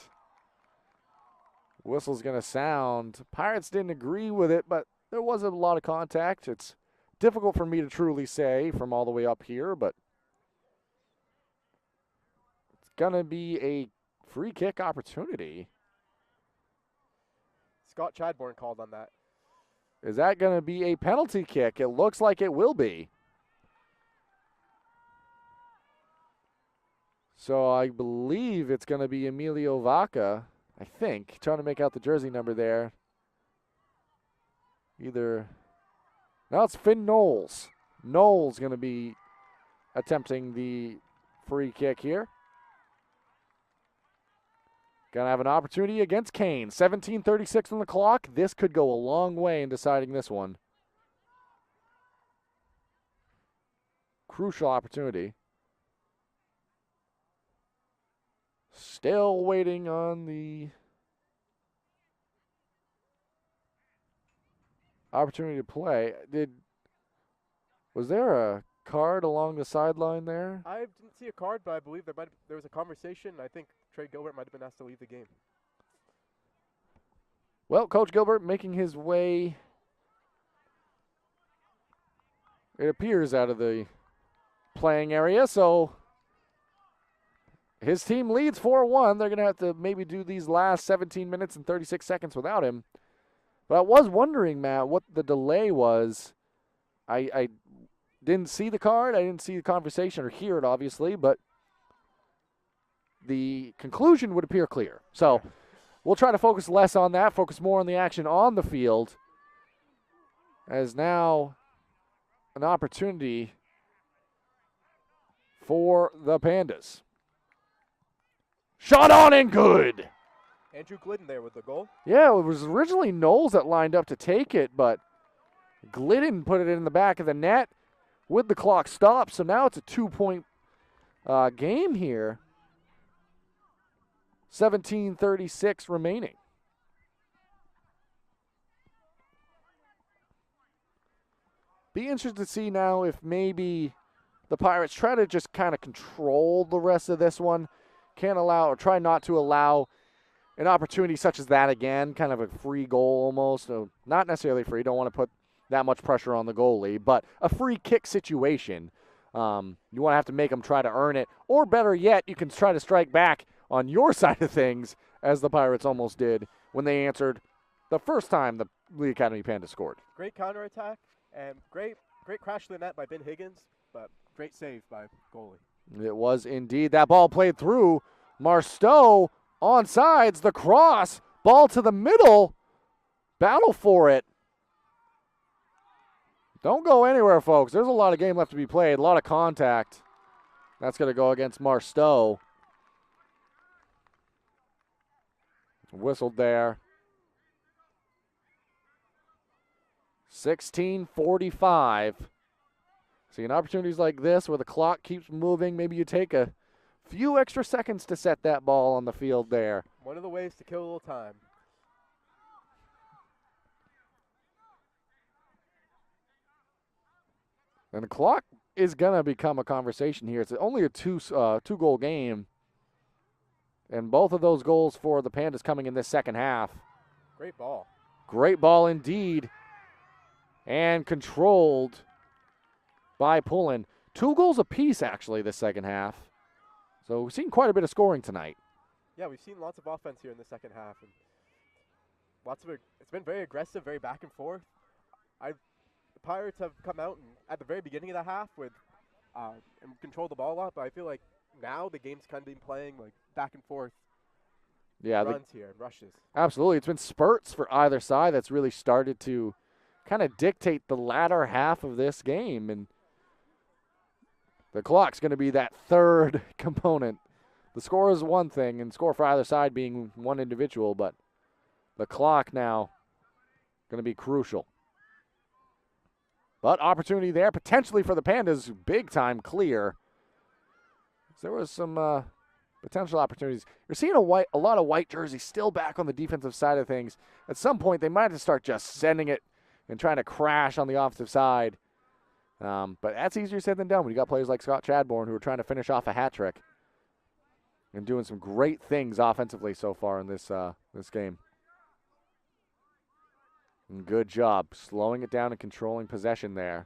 Whistle's going to sound. Pirates didn't agree with it, but there was a lot of contact. It's difficult for me to truly say from all the way up here, but it's going to be a free kick opportunity. Scott Chadbourne called on that. Is that going to be a penalty kick? It looks like it will be. So I believe it's going to be Emilio Vaca, I think, trying to make out the jersey number there. Now it's Finn Knowles. Knowles going to be attempting the free kick here. Going to have an opportunity against Kane. 17:36 on the clock. This could go a long way in deciding this one. Crucial opportunity. Still waiting on the opportunity to play. Was there a card along the sideline there? I didn't see a card, but I believe there was a conversation. I think Trey Gilbert might have been asked to leave the game. Well, Coach Gilbert making his way, it appears, out of the playing area, so his team leads 4-1. They're going to have to maybe do these last 17 minutes and 36 seconds without him. But I was wondering, Matt, what the delay was. I didn't see the card. I didn't see the conversation or hear it, obviously, but the conclusion would appear clear. So we'll try to focus less on that, focus more on the action on the field, as now an opportunity for the Pandas. Shot on and good. Andrew Glidden there with the goal. Yeah, it was originally Knowles that lined up to take it, but Glidden put it in the back of the net with the clock stopped. So now it's a 2-point game here. 17:36 remaining. Be interested to see now if maybe the Pirates try to just kind of control the rest of this one. Can't allow, or try not to allow an opportunity such as that again, kind of a free goal almost. So not necessarily free, don't want to put that much pressure on the goalie, but a free kick situation. You want to have to make them try to earn it, or better yet, you can try to strike back on your side of things, as the Pirates almost did when they answered the first time the Lee Academy Pandas scored. Great counterattack and great crash to the net by Ben Higgins, but great save by goalie. It was indeed. That ball played through. Marsteau on sides. The cross. Ball to the middle. Battle for it. Don't go anywhere, folks. There's a lot of game left to be played. A lot of contact. That's going to go against Marsteau. Whistled there. 16:45. See, in opportunities like this where the clock keeps moving, maybe you take a few extra seconds to set that ball on the field there. One of the ways to kill a little time. And the clock is going to become a conversation here. It's only a two-goal game. And both of those goals for the Pandas coming in this second half. Great ball. Great ball indeed. And controlled by Pullen. 2 goals apiece, actually, this second half. So we've seen quite a bit of scoring tonight. Yeah, we've seen lots of offense here in the second half. And it's been very aggressive, very back and forth. The Pirates have come out and at the very beginning of the half and controlled the ball a lot, but I feel like now the game's kind of been playing like back and forth runs here and rushes. Absolutely. It's been spurts for either side that's really started to kind of dictate the latter half of this game. And the clock's going to be that third component. The score is one thing, and score for either side being one individual, but the clock now going to be crucial. But opportunity there, potentially for the Pandas, big time clear. There was some potential opportunities. You're seeing a lot of white jerseys still back on the defensive side of things. At some point, they might have to start just sending it and trying to crash on the offensive side. But that's easier said than done when you got players like Scott Chadbourne who are trying to finish off a hat trick and doing some great things offensively so far in this game. And good job slowing it down and controlling possession there.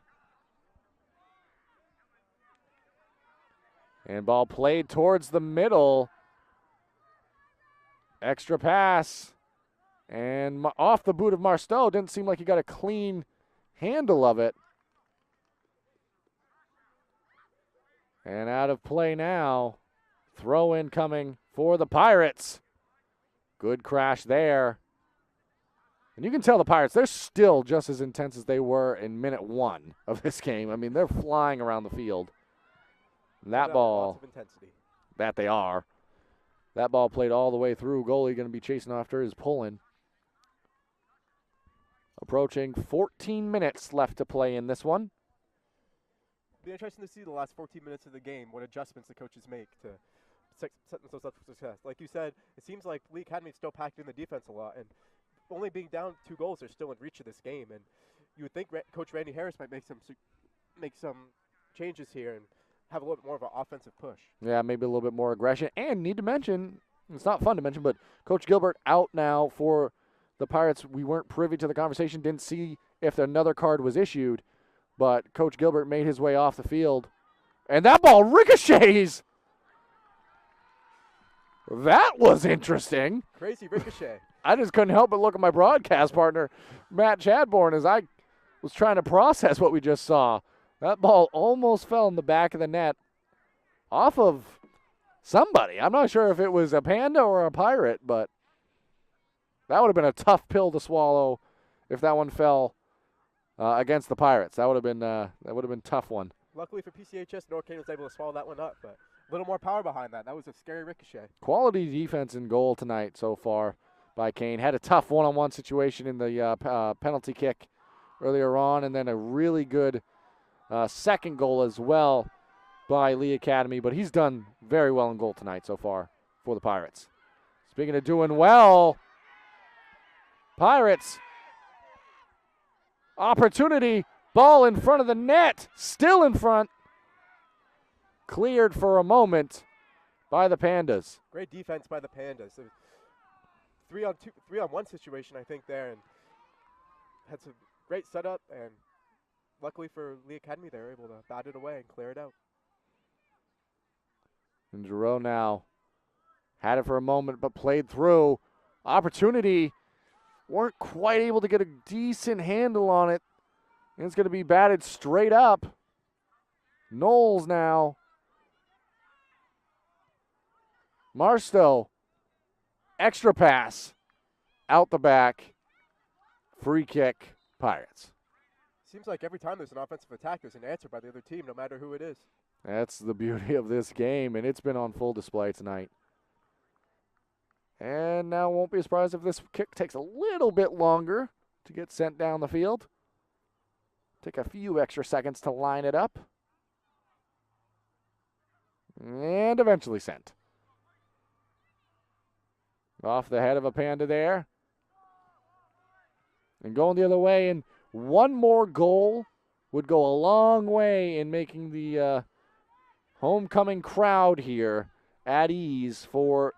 And ball played towards the middle. Extra pass. And off the boot of Marsteau. Didn't seem like he got a clean handle of it. And out of play now. Throw in coming for the Pirates. Good crash there. And you can tell the Pirates, they're still just as intense as they were in minute 1 of this game. I mean, they're flying around the field. And that ball, lots of intensity. That they are. That ball played all the way through. Goalie going to be chasing after is Pullen. Approaching 14 minutes left to play in this one. It'll be interesting to see the last 14 minutes of the game, what adjustments the coaches make to set themselves up for success. Like you said, it seems like Lee Academy is still packed in the defense a lot, and only being down 2 goals, they're still in reach of this game. And you would think Coach Randy Harris might make some changes here and have a little bit more of an offensive push. Yeah, maybe a little bit more aggression. And need to mention, it's not fun to mention, but Coach Gilbert out now for the Pirates. We weren't privy to the conversation, didn't see if another card was issued, but Coach Gilbert made his way off the field. And that ball ricochets. That was interesting. Crazy ricochet. I just couldn't help but look at my broadcast partner, Matt Chadbourne, as I was trying to process what we just saw. That ball almost fell in the back of the net off of somebody. I'm not sure if it was a Panda or a Pirate, but that would have been a tough pill to swallow if that one fell against the Pirates. That would have been a tough one. Luckily for PCHS, North Kane was able to swallow that one up, but a little more power behind that. That was a scary ricochet. Quality defense in goal tonight so far by Kane. Had a tough one-on-one situation in the penalty kick earlier on, and then a really good second goal as well by Lee Academy, but he's done very well in goal tonight so far for the Pirates. Speaking of doing well, Pirates, opportunity, ball in front of the net, still in front, cleared for a moment by the Pandas. Great defense by the Pandas. 3-on-1 situation, I think, there, and had some great setup, and luckily for Lee Academy, they were able to bat it away and clear it out. And Giroux now had it for a moment, but played through. Opportunity. Weren't quite able to get a decent handle on it. And it's going to be batted straight up. Knowles now Marstow, extra pass, out the back, free kick, Pirates. Seems like every time there's an offensive attack, there's an answer by the other team, no matter who it is. That's the beauty of this game, and it's been on full display tonight. And now won't be surprised if this kick takes a little bit longer to get sent down the field. Take a few extra seconds to line it up. And eventually sent. Off the head of a Panda there. And going the other way, and one more goal would go a long way in making the homecoming crowd here at ease for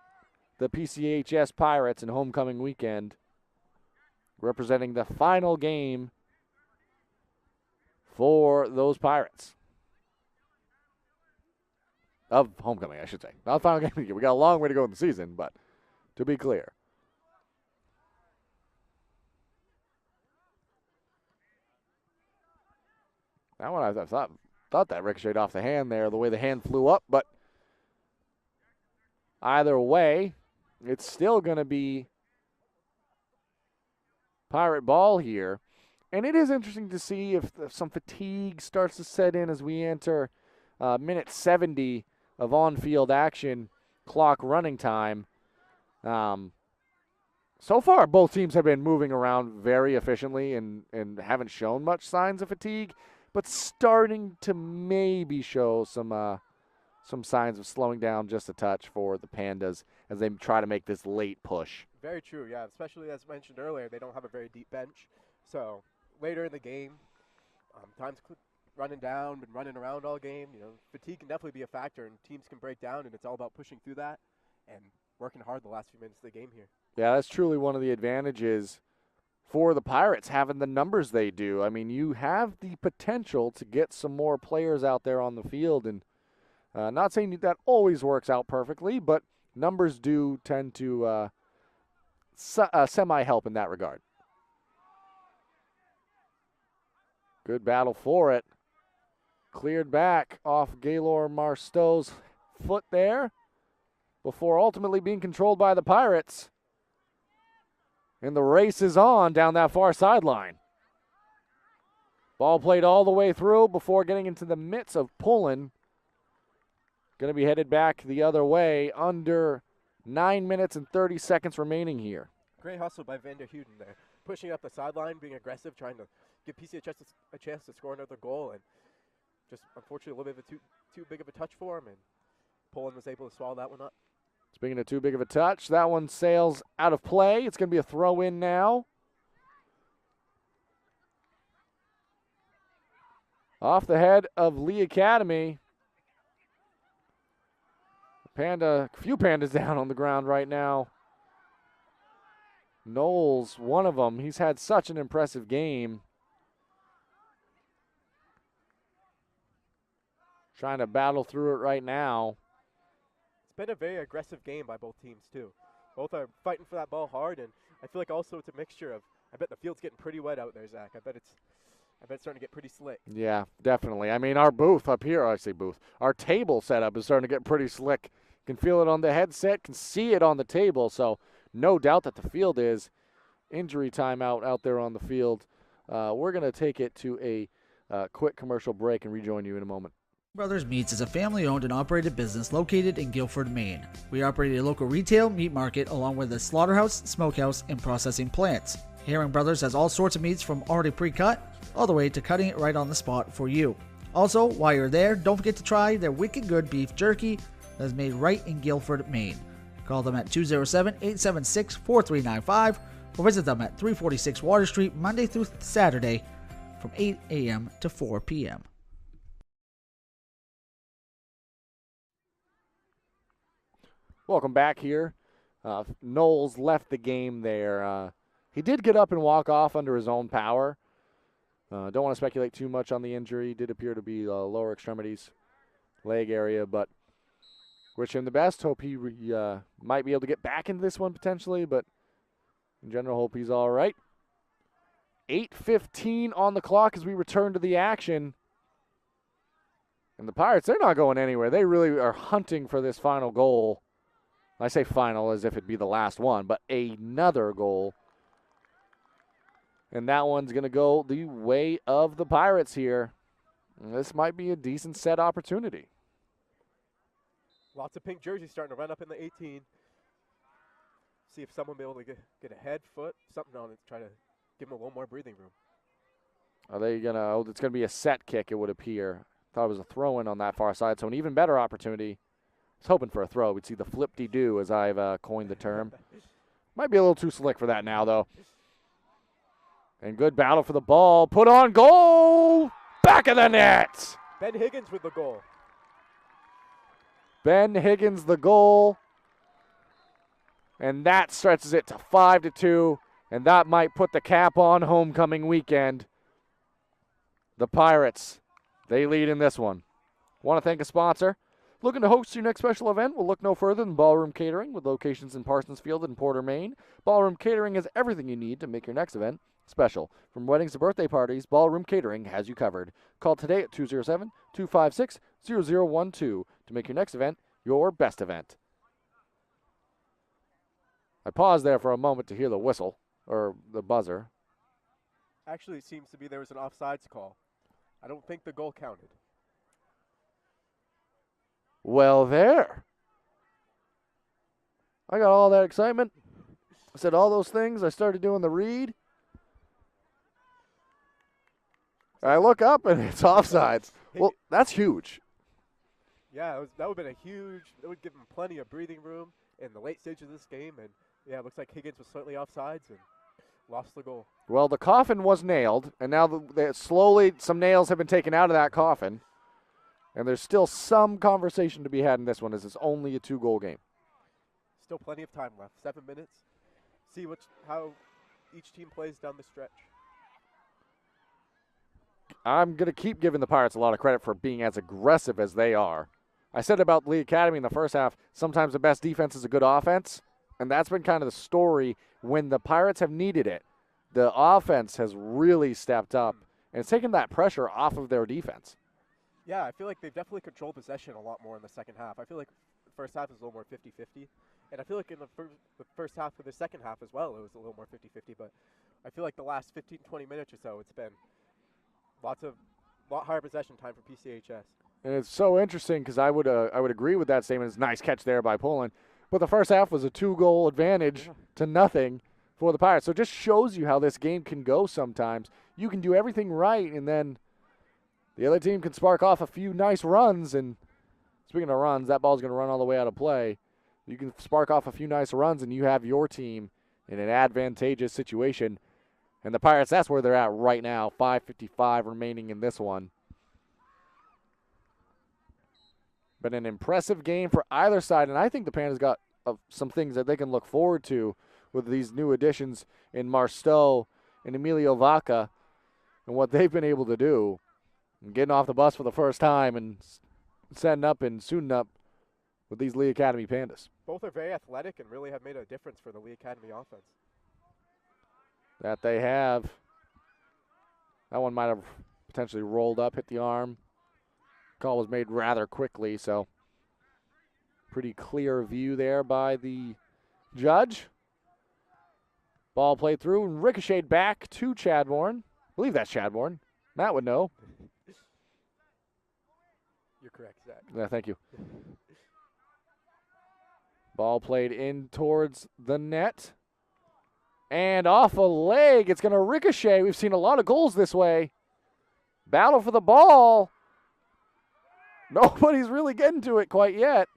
the PCHS Pirates in homecoming weekend, representing the final game for those Pirates. Of homecoming, I should say. Not the final game of the year. We got a long way to go in the season, but to be clear. That one I thought that ricocheted off the hand there, the way the hand flew up, but either way, it's still going to be Pirate ball here. And it is interesting to see if some fatigue starts to set in as we enter minute 70 of on-field action, clock running time. So far, both teams have been moving around very efficiently and haven't shown much signs of fatigue, but starting to maybe show some signs of slowing down just a touch for the Pandas as they try to make this late push. Very true, yeah. Especially as mentioned earlier, they don't have a very deep bench. So later in the game, time's running down, been running around all game. You know, fatigue can definitely be a factor, and teams can break down, and it's all about pushing through that and working hard the last few minutes of the game here. Yeah, that's truly one of the advantages for the Pirates, having the numbers they do. I mean, you have the potential to get some more players out there on the field, and not saying that always works out perfectly, but numbers do tend to semi-help in that regard. Good battle for it. Cleared back off Gaylor Marstow's foot there before ultimately being controlled by the Pirates. And the race is on down that far sideline. Ball played all the way through before getting into the midst of pulling. Going to be headed back the other way under 9 minutes and 30 seconds remaining here. Great hustle by Vander Huden there. Pushing up the sideline, being aggressive, trying to give PCHS a chance to score another goal, and just unfortunately a little bit of too big of a touch for him, and Poland was able to swallow that one up. Speaking of too big of a touch, that one sails out of play. It's going to be a throw-in now. Off the head of Lee Academy. A few Pandas down on the ground right now. Knowles, one of them. He's had such an impressive game. Trying to battle through it right now. It's been a very aggressive game by both teams, too. Both are fighting for that ball hard, and I feel like also it's a mixture of, I bet the field's getting pretty wet out there, Zach. I bet it's starting to get pretty slick. Yeah, definitely. I mean, our booth up here, I say booth, our table setup is starting to get pretty slick. Can feel it on the headset, can see it on the table, so no doubt that the field is injury timeout out there on the field. We're going to take it to a quick commercial break and rejoin you in a moment. Brothers Meats is a family-owned and operated business located in Guilford, Maine. We operate a local retail meat market along with a slaughterhouse, smokehouse, and processing plants. Herring Brothers has all sorts of meats from already pre-cut all the way to cutting it right on the spot for you. Also, while you're there, don't forget to try their wicked good beef jerky that is made right in Guilford, Maine. Call them at 207-876-4395 or visit them at 346 Water Street Monday through Saturday from 8 a.m. to 4 p.m. Welcome back here. Knowles left the game there. He did get up and walk off under his own power. Don't want to speculate too much on the injury. Did appear to be lower extremities, leg area, but wish him the best. Hope he might be able to get back into this one potentially, but in general, hope he's all right. 8:15 on the clock as we return to the action. And the Pirates, they're not going anywhere. They really are hunting for this final goal. I say final as if it'd be the last one, but another goal. And that one's going to go the way of the Pirates here. And this might be a decent set opportunity. Lots of pink jerseys starting to run up in the 18. See if someone will be able to get a head, foot, something on it to try to give them a little more breathing room. Are they going to, oh, it's going to be a set kick, it would appear. Thought it was a throw-in on that far side, so an even better opportunity. I was hoping for a throw. We'd see the flip-de-doo, as I've coined the term. Might be a little too slick for that now, though. And good battle for the ball. Put on goal! Back of the net! Ben Higgins with the goal. Ben Higgins the goal. And that stretches it to 5-2. And that might put the cap on homecoming weekend. The Pirates, they lead in this one. Want to thank a sponsor? Looking to host your next special event? We'll look no further than Ballroom Catering, with locations in Parsonsfield and Porter, Maine. Ballroom Catering has everything you need to make your next event special. From weddings to birthday parties, Ballroom Catering has you covered. Call today at 207-256-0012 to make your next event your best event. I paused there for a moment to hear the whistle, or the buzzer. Actually, it seems to be there was an offsides call. I don't think the goal counted. Well, there. I got all that excitement. I said all those things. I started doing the read. I look up, and it's offsides. Well, that's huge. Yeah, that would have been a huge – that would give him plenty of breathing room in the late stage of this game. And, yeah, it looks like Higgins was slightly offsides and lost the goal. Well, the coffin was nailed, and now slowly some nails have been taken out of that coffin. And there's still some conversation to be had in this one, as it's only a 2-goal game. Still plenty of time left. 7 minutes. See how each team plays down the stretch. I'm going to keep giving the Pirates a lot of credit for being as aggressive as they are. I said about Lee Academy in the first half, sometimes the best defense is a good offense, and that's been kind of the story when the Pirates have needed it. The offense has really stepped up, and it's taken that pressure off of their defense. Yeah, I feel like they've definitely controlled possession a lot more in the second half. I feel like the first half was a little more 50-50, and I feel like in the first half of the second half as well, it was a little more 50-50, but I feel like the last 15, 20 minutes or so, it's been lot higher possession time for PCHS. And it's so interesting because I would agree with that statement. It's a nice catch there by Poland. But the first half was a 2-goal advantage to nothing for the Pirates. So it just shows you how this game can go sometimes. You can do everything right, and then the other team can spark off a few nice runs. And speaking of runs, that ball's going to run all the way out of play. You can spark off a few nice runs, and you have your team in an advantageous situation. And the Pirates, that's where they're at right now. 5:55 remaining in this one. But an impressive game for either side, and I think the Panthers got some things that they can look forward to with these new additions in Marsteau and Emilio Vaca and what they've been able to do. And getting off the bus for the first time and setting up and suiting up with these Lee Academy Pandas. Both are very athletic and really have made a difference for the Lee Academy offense. That they have. That one might have potentially rolled up, hit the arm. Call was made rather quickly, so pretty clear view there by the judge. Ball played through and ricocheted back to Chadbourne. I believe that's Chadbourne. Matt would know. You're correct, Zach. Yeah, thank you. Ball played in towards the net. And off a leg, it's going to ricochet. We've seen a lot of goals this way. Battle for the ball. Nobody's really getting to it quite yet.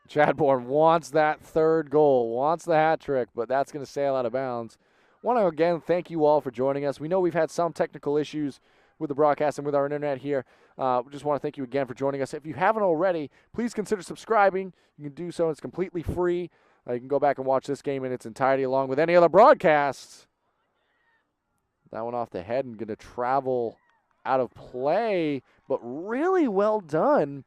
Chadbourne wants that third goal, wants the hat trick, but that's going to sail out of bounds. Want to again thank you all for joining us. We know we've had some technical issues with the broadcast and with our internet here. We just want to thank you again for joining us. If you haven't already, please consider subscribing. You can do so. It's completely free. You can go back and watch this game in its entirety along with any other broadcasts. That one off the head and going to travel out of play, but really well done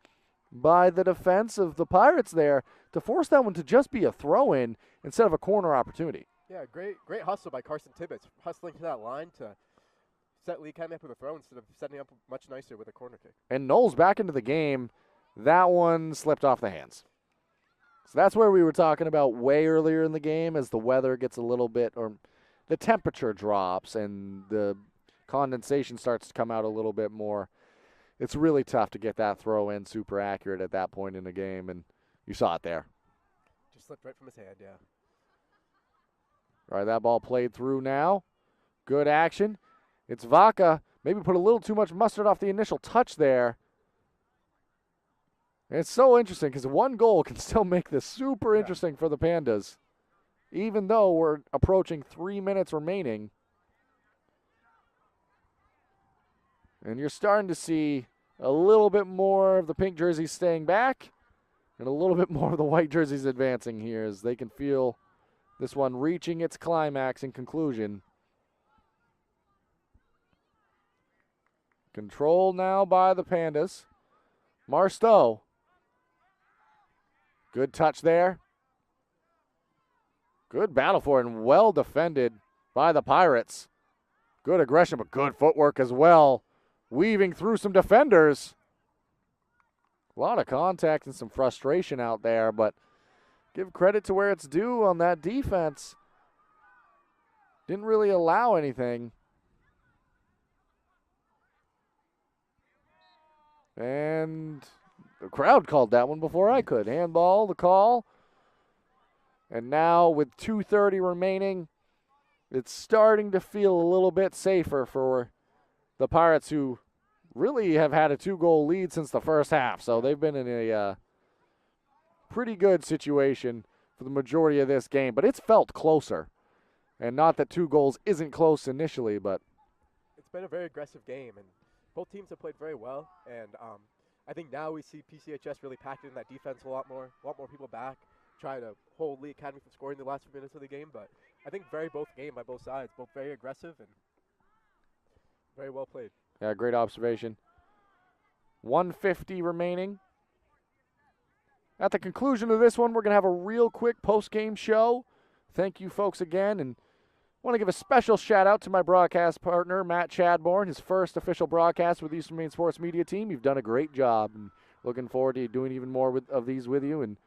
by the defense of the Pirates there to force that one to just be a throw-in instead of a corner opportunity. Yeah, great hustle by Carson Tibbetts, hustling to that line to set Lee Academy up with a throw instead of setting up much nicer with a corner kick. And Knowles back into the game. That one slipped off the hands. So that's where we were talking about way earlier in the game as the weather gets a little bit, or the temperature drops and the condensation starts to come out a little bit more. It's really tough to get that throw in super accurate at that point in the game, and you saw it there. Just slipped right from his hand, yeah. All right, that ball played through now. Good action. It's Vaca. Maybe put a little too much mustard off the initial touch there. And it's so interesting because one goal can still make this super interesting for the Pandas, even though we're approaching 3 minutes remaining. And you're starting to see a little bit more of the pink jerseys staying back and a little bit more of the white jerseys advancing here as they can feel this one reaching its climax and conclusion. Control now by the Pandas. Marsteau. Good touch there. Good battle for it and well defended by the Pirates. Good aggression, but good footwork as well. Weaving through some defenders. A lot of contact and some frustration out there, but give credit to where it's due on that defense. Didn't really allow anything. And the crowd called that one before I could. Handball, the call. And now with 2:30 remaining, it's starting to feel a little bit safer for the Pirates, who really have had a 2-goal lead since the first half. So they've been in a pretty good situation for the majority of this game. But it's felt closer. And not that 2 goals isn't close initially, but It's been a very aggressive game, and both teams have played very well. And I think now we see PCHS really packed in that defense a lot more people back, trying to hold Lee Academy from scoring the last few minutes of the game. But I think both game by both sides, both very aggressive and very well played. yeah, great observation. 1:50 remaining. At the conclusion of this one, we're going to have a real quick post-game show. Thank you folks again, and I want to give a special shout-out to my broadcast partner, Matt Chadbourne, his first official broadcast with the Eastern Maine Sports Media Team. You've done a great job, and looking forward to doing even more of these with you, and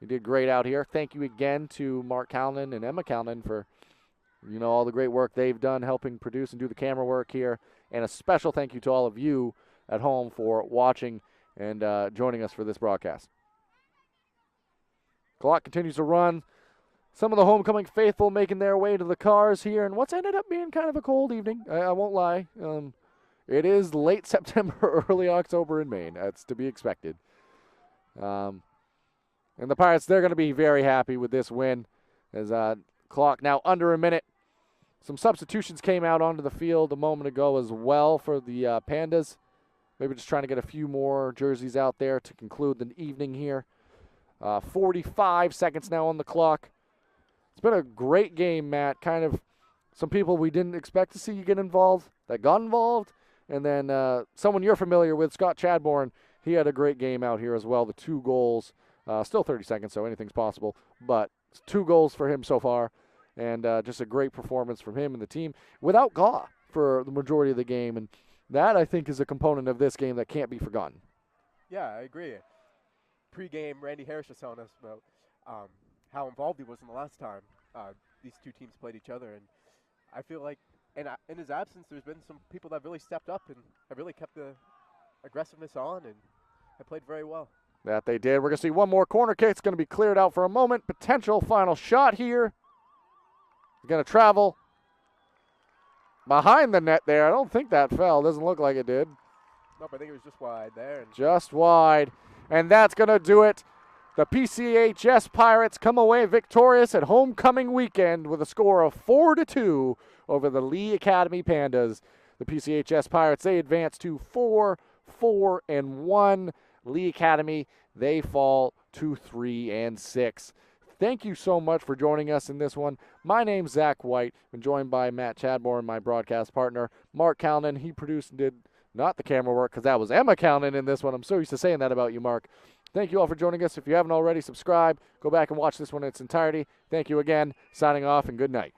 you did great out here. Thank you again to Mark Calnan and Emma Calnan for all the great work they've done helping produce and do the camera work here, and a special thank you to all of you at home for watching and joining us for this broadcast. Clock continues to run. Some of the homecoming faithful making their way to the cars here, and what's ended up being kind of a cold evening. I won't lie. It is late September, early October in Maine. That's to be expected. And the Pirates, they're going to be very happy with this win. As clock now under a minute. Some substitutions came out onto the field a moment ago as well for the Pandas. Maybe just trying to get a few more jerseys out there to conclude the evening here. 45 seconds now on the clock. It's been a great game, Matt. Kind of some people we didn't expect to see you get involved that got involved. And then someone you're familiar with, Scott Chadbourne, he had a great game out here as well. The 2 goals. Still 30 seconds, so anything's possible. But 2 goals for him so far. And just a great performance from him and the team without Gaw for the majority of the game. And that, I think, is a component of this game that can't be forgotten. Yeah, I agree. Pre-game, Randy Harris was telling us about how involved he was in the last time these two teams played each other. And I feel like in his absence, there's been some people that have really stepped up and have really kept the aggressiveness on and have played very well. That they did. We're going to see one more corner kick. It's going to be cleared out for a moment. Potential final shot here. Going to travel behind the net there. I don't think that fell. Doesn't look like it did. Nope, I think it was just wide there. Just wide. And that's going to do it. The PCHS Pirates come away victorious at homecoming weekend with a score of 4-2 over the Lee Academy Pandas. The PCHS Pirates, they advance to 4-4-1. Lee Academy, they fall to 3-6. Thank you so much for joining us in this one. My name's Zach White. I'm joined by Matt Chadbourne, my broadcast partner. Mark Calnan, he produced and did not the camera work because that was Emma Calnan in this one. I'm so used to saying that about you, Mark. Thank you all for joining us. If you haven't already, subscribe. Go back and watch this one in its entirety. Thank you again. Signing off, and good night.